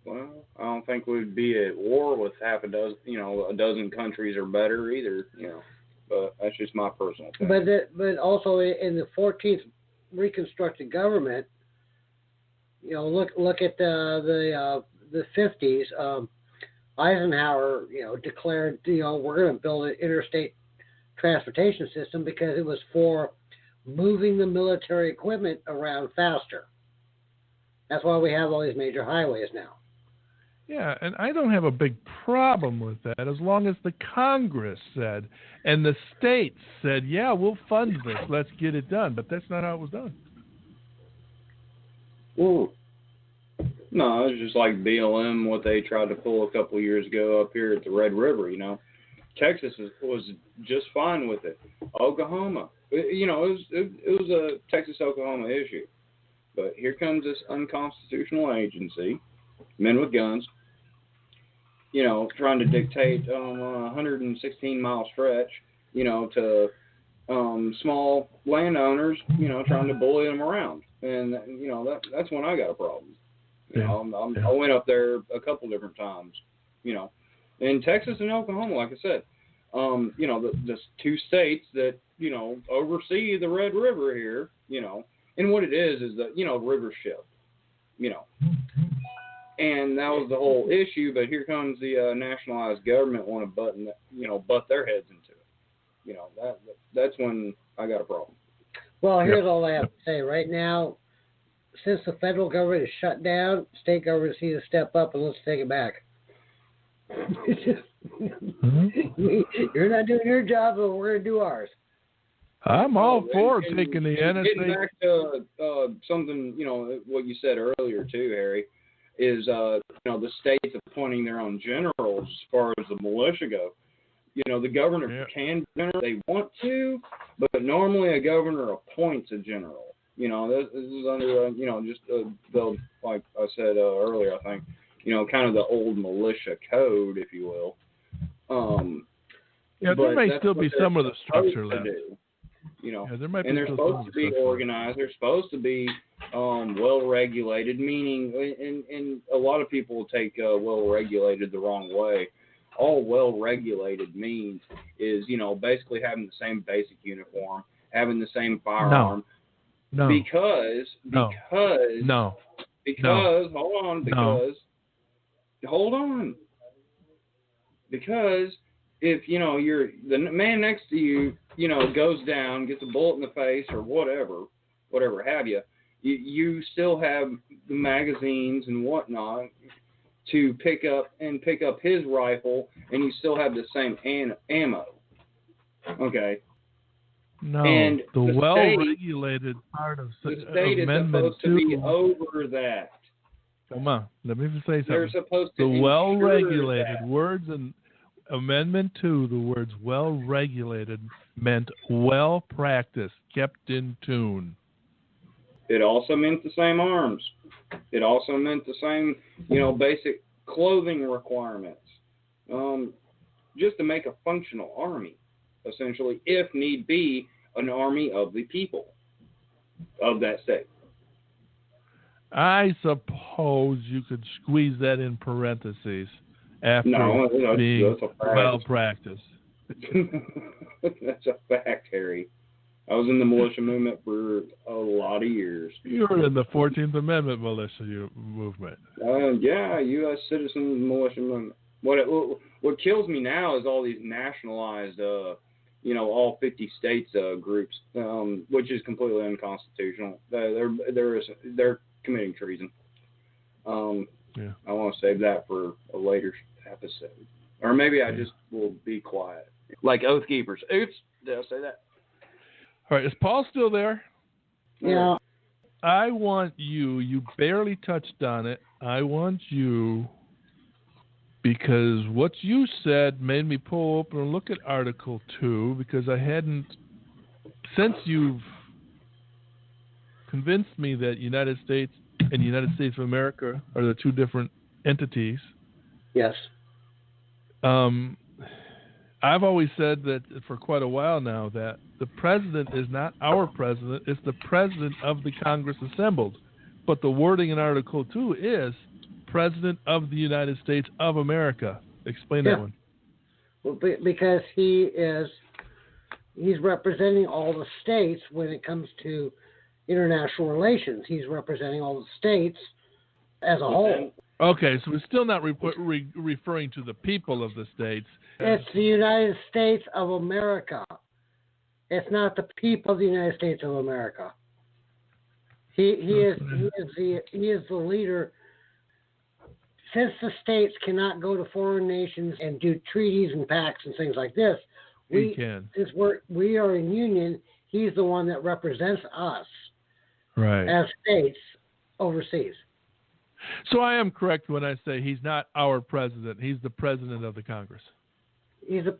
Well, I don't think we'd be at war with half a dozen, a dozen countries or better either, But that's just my personal thing. But also in the 14th reconstructed government, look at the 50s. Eisenhower, declared, we're going to build an interstate transportation system because it was for moving the military equipment around faster. That's why we have all these major highways now. Yeah, and I don't have a big problem with that as long as the Congress said and the states said, yeah, we'll fund this, let's get it done. But that's not how it was done. Ooh. No, it was just like BLM, what they tried to pull a couple of years ago up here at the Red River, Texas was just fine with it. Oklahoma, it was a Texas-Oklahoma issue. But here comes this unconstitutional agency, men with guns, trying to dictate on a 116-mile stretch, to small landowners, trying to bully them around. And, that's when I got a problem. I went up there a couple different times, in Texas and Oklahoma, like I said. The two states that, oversee the Red River here, and what it is the, river ship, And that was the whole issue, but here comes the nationalized government want to butt their heads into it. That's when I got a problem. Well, here's all I have to say. Right now, since the federal government is shut down, state governments need to step up and let's take it back. You're not doing your job, but we're going to do ours. I'm all for taking the NSA. Getting back to something, what you said earlier too, Harry, is the states appointing their own generals as far as the militia go. The governor can general they want to, but normally a governor appoints a general. This is under just the like I said earlier, I think kind of the old militia code, if you will. There may still be some of the structure left. There might and they're supposed to be organized. They're supposed to be well regulated, meaning, and a lot of people take well regulated the wrong way. All well regulated means is basically having the same basic uniform, having the same firearm. No. Because if you're the man next to you, goes down, gets a bullet in the face or whatever have you still have the magazines and whatnot to pick up his rifle, and you still have the same ammo. Okay. No, and the well-regulated part of the state is supposed to be over that. Come on, let me say something. They're supposed to the well-regulated words in Amendment 2, the words well-regulated meant well-practiced, kept in tune. It also meant the same arms. It also meant the same, basic clothing requirements, just to make a functional army, essentially, if need be, an army of the people of that state. I suppose you could squeeze that in parentheses after being well-practiced. That's a fact, Harry. I was in the militia movement for a lot of years. You were in the 14th Amendment militia movement. U.S. citizen militia movement. What kills me now is all these nationalized, all 50 states groups, which is completely unconstitutional. They're committing treason. I want to save that for a later episode, or maybe I just will be quiet, like Oath Keepers. Oops, did I say that? All right, is Paul still there? Yeah. I want you barely touched on it. I want you, because what you said made me pull open and look at Article 2, because I hadn't, since you've convinced me that United States and United States of America are the two different entities. Yes. I've always said that for quite a while now that the president is not our president, it's the president of the Congress assembled. But the wording in Article 2 is President of the United States of America. Explain that one. Well, because he's representing all the states when it comes to international relations. He's representing all the states as a whole. Okay, so we're still not referring to the people of the states. It's the United States of America. It's not the people of the United States of America. He is the leader. Since the states cannot go to foreign nations and do treaties and pacts and things like this, since we are in union, he's the one that represents us as states overseas. So I am correct when I say he's not our president. He's the president of the Congress. He's the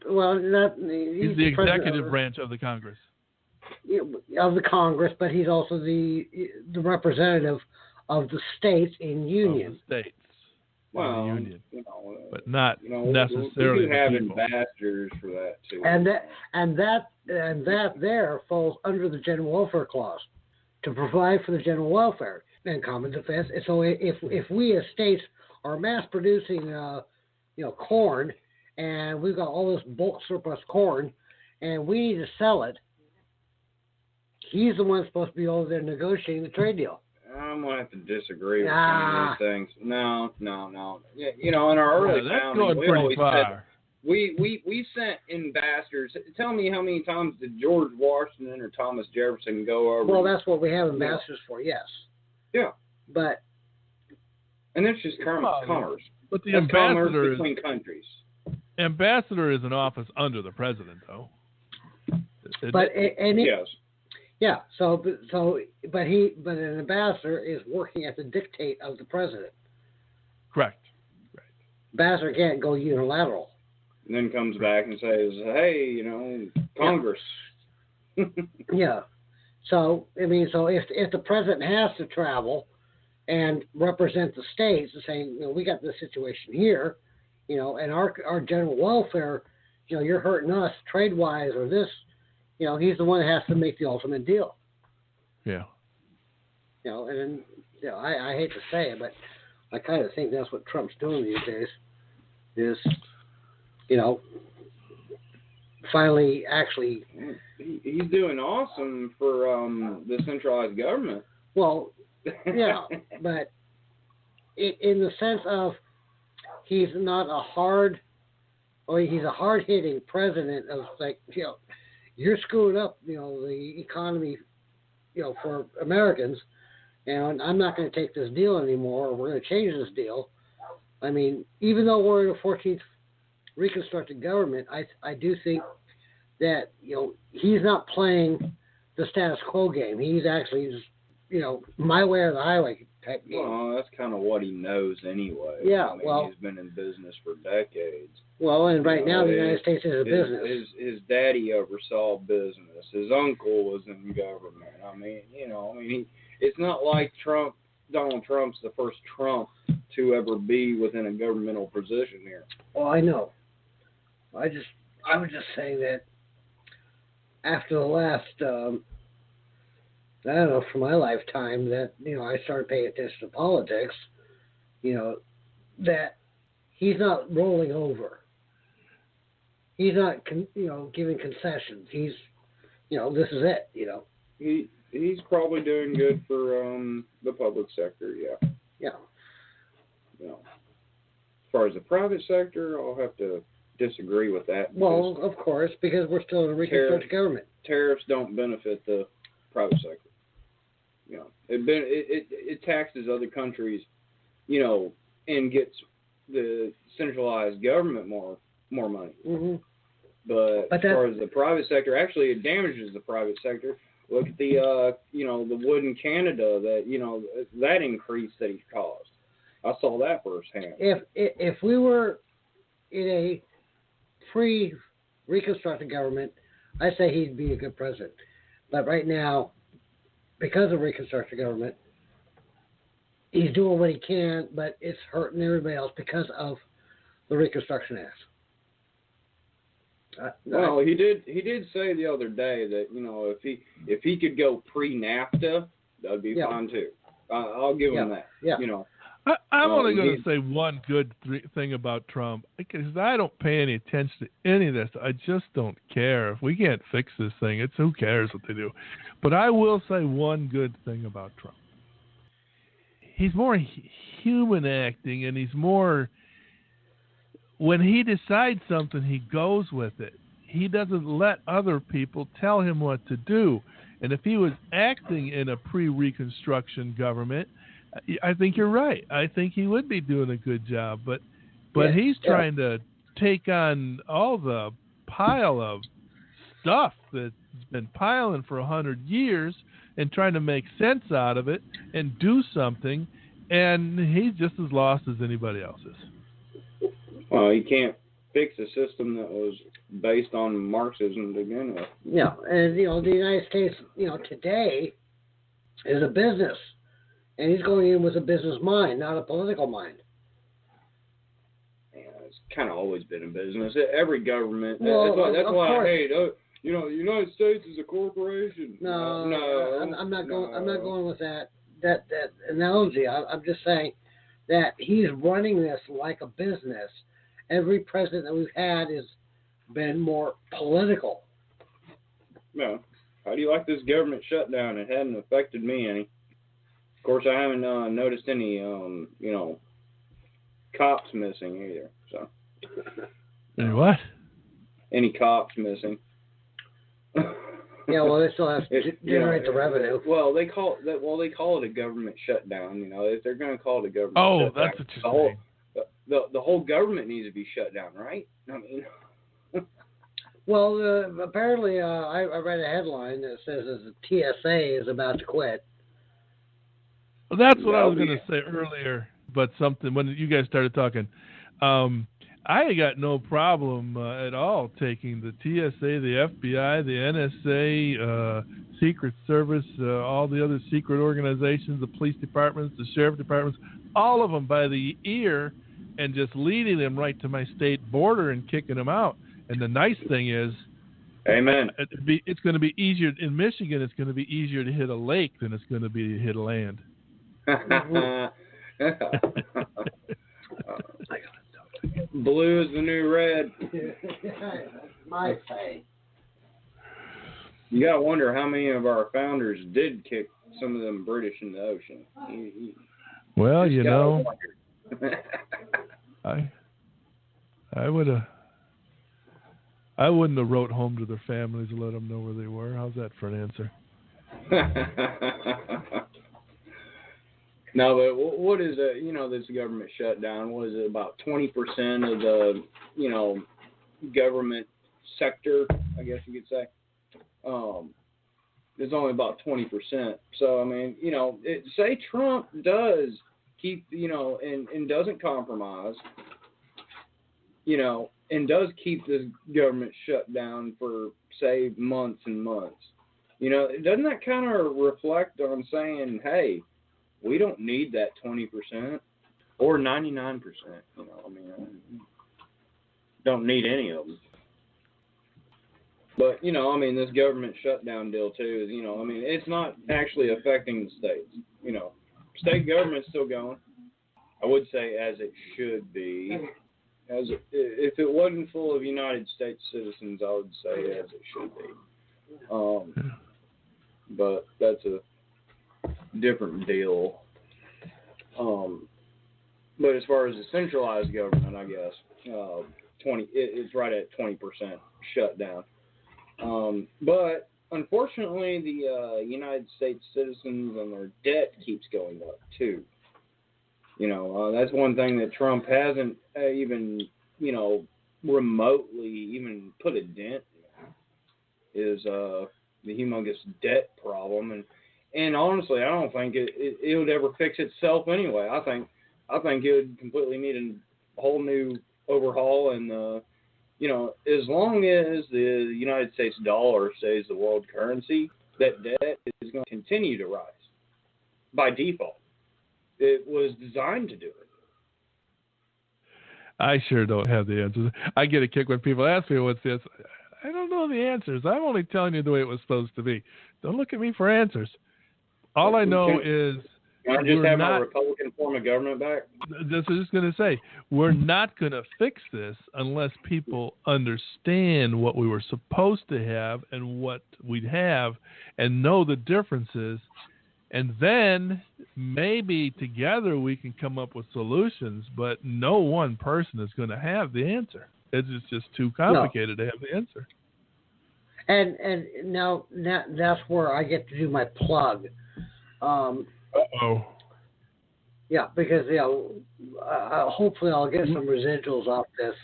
executive branch of the Congress. Of the Congress, but he's also the representative of the states in union. Of the states. Well, union. But not necessarily. We do have ambassadors for that too. And that there falls under the General Welfare Clause to provide for the general welfare and common defense. And so if we as states are mass producing corn, and we've got all this bulk surplus corn, and we need to sell it, he's the one supposed to be over there negotiating the trade deal. I'm going to have to disagree with some of those things. No. Yeah, in our early founding, we always said we sent ambassadors. Tell me how many times did George Washington or Thomas Jefferson go over? Well, that's what we have ambassadors for, yes. Yeah. And that's just commerce. But the ambassador between countries. Ambassador is an office under the president, though. Yes. Yeah. But an ambassador is working at the dictate of the president. Correct. Right. Ambassador can't go unilateral. And then comes back and says, "Hey, Congress." Yeah. So if the president has to travel and represent the states and saying, we got this situation here, and our general welfare, you're hurting us trade wise or this, he's the one that has to make the ultimate deal. Yeah. And I hate to say it, but I kind of think that's what Trump's doing these days. Is finally actually. He's doing awesome for the centralized government. Well, yeah, but in the sense of he's not he's a hard-hitting president of you're screwing up, the economy, for Americans, and I'm not going to take this deal anymore, or we're going to change this deal. I mean, even though we're in a 14th reconstructed government, I do think that, he's not playing the status quo game. He's actually just, my way or the highway type game. Well, that's kind of what he knows anyway. Yeah, he's been in business for decades. Well, and right now the United States is a business. His daddy oversaw business. His uncle was in government. It's not like Donald Trump's the first Trump to ever be within a governmental position here. Oh, I know. I was just saying that after the last, I don't know, for my lifetime, that, I started paying attention to politics, that he's not rolling over. He's not, giving concessions. He's, this is it, He's probably doing good for the public sector, yeah. Yeah. As far as the private sector, I'll have to disagree with that. Well, of course, because we're still in a reconstructed government. Tariffs don't benefit the private sector. You know, it taxes other countries, you know, and gets the centralized government more money. Mm-hmm. But as far as the private sector, actually, it damages the private sector. Look at the the wood in Canada that increase that he caused. I saw that firsthand. If we were in a pre-reconstructed government, I say he'd be a good president. But right now, because of reconstructed government, he's doing what he can, but it's hurting everybody else because of the Reconstruction Act. Well, he did say the other day that if he could go pre-NAFTA, that'd be fine too. I'll give him that. Yeah. I'm only going to say one good thing about Trump, because I don't pay any attention to any of this. I just don't care. If we can't fix this thing, who cares what they do. But I will say one good thing about Trump. He's more human acting, and he's more, when he decides something, he goes with it. He doesn't let other people tell him what to do. And if he was acting in a pre-Reconstruction government, I think you're right. I think he would be doing a good job. But he's trying to take on all the pile of stuff that's been piling for 100 years and trying to make sense out of it and do something. And he's just as lost as anybody else is. Well, you can't fix a system that was based on Marxism to begin with. Yeah, and the United States, today is a business, and he's going in with a business mind, not a political mind. Yeah, it's kind of always been a business. Every government. Well, that's why I hate. The United States is a corporation. No. I'm not going with that analogy. I'm just saying that he's running this like a business. Every president that we've had has been more political. Yeah. How do you like this government shutdown? It hadn't affected me any. Of course, I haven't noticed any, cops missing either. So. Any what? Any cops missing. Yeah, well, they still have to generate the revenue. Well, they call it a government shutdown. If they're going to call it a government shutdown. That's what you're saying. The whole government needs to be shut down, right? I mean. Well, apparently, I read a headline that says the TSA is about to quit. Well, that's what I was going to say earlier, but something when you guys started talking. I got no problem at all taking the TSA, the FBI, the NSA, Secret Service, all the other secret organizations, the police departments, the sheriff departments, all of them by the ear and just leading them right to my state border and kicking them out. And the nice thing is, amen. It's going to be easier in Michigan. It's going to be easier to hit a lake than it's going to be to hit a land. Blue is the new red. My say. You gotta wonder how many of our founders did kick some of them British in the ocean. Well, I would have. I wouldn't have wrote home to their families and let them know where they were. How's that for an answer? No, but what is this government shutdown? What is it, about 20% of the, government sector, I guess you could say? It's only about 20%. So, I mean, say Trump does keep, and doesn't compromise, and does keep this government shut down for, say, months and months. Doesn't that kind of reflect on saying, hey, we don't need that 20% or 99%. Don't need any of them. But, this government shutdown deal too is, it's not actually affecting the states. State government's still going. I would say as it should be. If it wasn't full of United States citizens, I would say as it should be. But that's a different deal. But as far as the centralized government, I guess, It's right at 20% shut down. But unfortunately, the United States citizens and their debt keeps going up too. That's one thing that Trump hasn't even, remotely even put a dent in, is the humongous debt problem. And honestly, I don't think it would ever fix itself anyway. I think it would completely need a whole new overhaul. And as long as the United States dollar stays the world currency, that debt is going to continue to rise by default. It was designed to do it. I sure don't have the answers. I get a kick when people ask me what's this. I don't know the answers. I'm only telling you the way it was supposed to be. Don't look at me for answers. All I know is can I just have my Republican form of government back? This is just going to say, we're not going to fix this unless people understand what we were supposed to have and what we'd have and know the differences. And then maybe together we can come up with solutions, but no one person is going to have the answer. It's just too complicated to have the answer. And now that's where I get to do my plug. Yeah, because hopefully I'll get some residuals off this.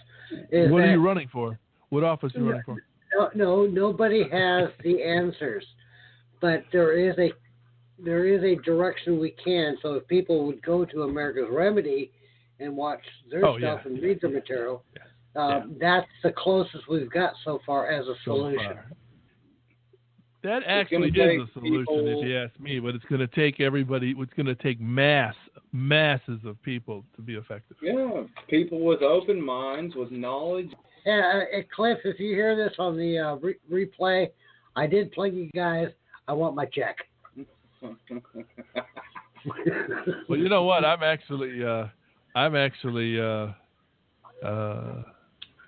What are you running for? What office are you running for? No, nobody has the answers, but there is a direction we can. So if people would go to America's Remedy and watch their stuff and read the material, that's the closest we've got so far as a solution. That actually is a solution, if you ask me, but it's going to take everybody. It's going to take masses of people to be effective. Yeah, people with open minds, with knowledge. Yeah, Cliff, if you hear this on the replay, I did plug you guys. I want my check. Well, you know what? I'm actually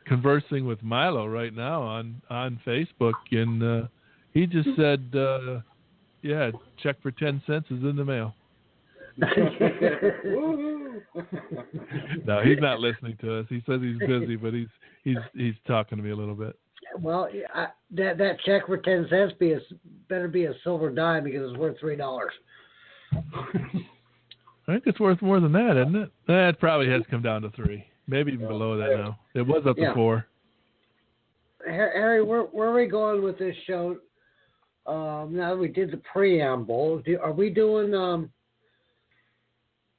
conversing with Milo right now on Facebook, and he just said, check for 10 cents is in the mail. No, he's not listening to us. He says he's busy, but he's talking to me a little bit. Well, that check for 10 cents better be a silver dime because it's worth $3. I think it's worth more than that, isn't it? It probably has come down to 3, maybe even below that now. It was up to 4. Harry, where are we going with this show? Now that we did the preamble, are we doing?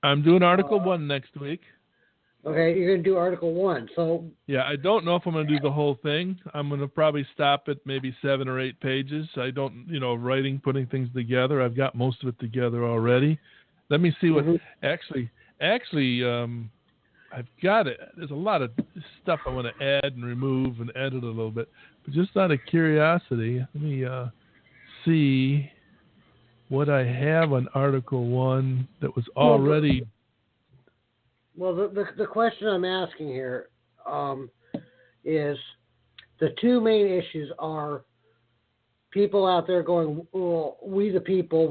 I'm doing Article 1 next week. Okay, you're going to do Article 1. So yeah, I don't know if I'm going to do the whole thing. I'm going to probably stop at maybe 7 or 8 pages. I don't, putting things together. I've got most of it together already. Let me see what actually. I've got it. There's a lot of stuff I want to add and remove and edit a little bit. But just out of curiosity, let me see what I have on Article 1 that was already. Well, the question I'm asking here is the two main issues are people out there going, well, we the people.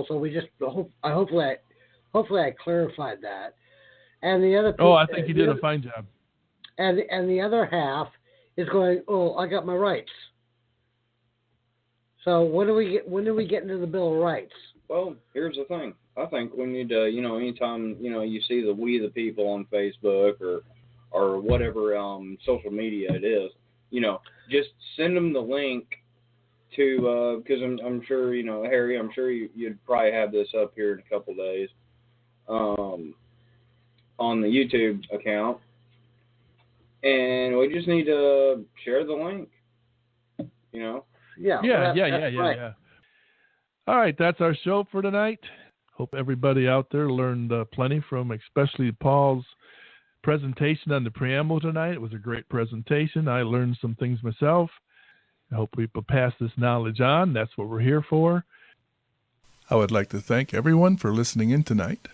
So we just hopefully I clarified that. And the other piece, I think you did a fine job. And the other half is going, I got my rights. So when do we get into the Bill of Rights? Well, here's the thing. I think we need to, anytime, you see the We the People on Facebook or whatever social media it is, just send them the link to, because I'm sure, Harry, I'm sure you'd probably have this up here in a couple of days on the YouTube account. And we just need to share the link, Yeah. Yeah. All right, that's our show for tonight. Hope everybody out there learned plenty from especially Paul's presentation on the preamble tonight. It was a great presentation. I learned some things myself. I hope we pass this knowledge on. That's what we're here for. I would like to thank everyone for listening in tonight.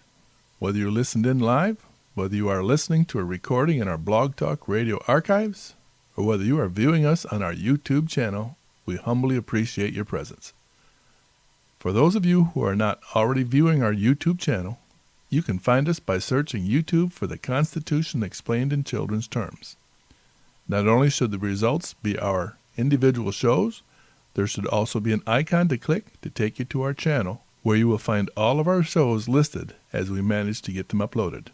Whether you listened in live, whether you are listening to a recording in our Blog Talk Radio archives, or whether you are viewing us on our YouTube channel, we humbly appreciate your presence. For those of you who are not already viewing our YouTube channel, you can find us by searching YouTube for the Constitution Explained in Children's Terms. Not only should the results be our individual shows, there should also be an icon to click to take you to our channel, where you will find all of our shows listed as we manage to get them uploaded.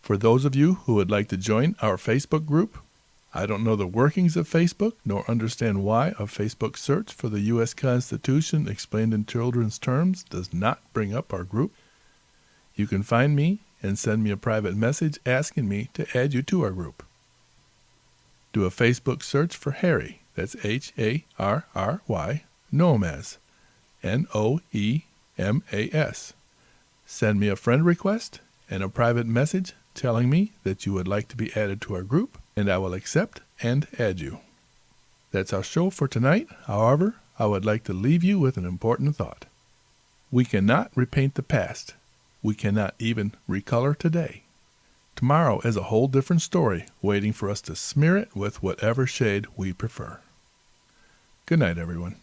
For those of you who would like to join our Facebook group, I don't know the workings of Facebook nor understand why a Facebook search for the U.S. Constitution explained in children's terms does not bring up our group. You can find me and send me a private message asking me to add you to our group. Do a Facebook search for Harry, that's Harry, know him as Noemas. Send me a friend request and a private message telling me that you would like to be added to our group, and I will accept and add you. That's our show for tonight. However, I would like to leave you with an important thought. We cannot repaint the past. We cannot even recolor today. Tomorrow is a whole different story waiting for us to smear it with whatever shade we prefer. Good night, everyone.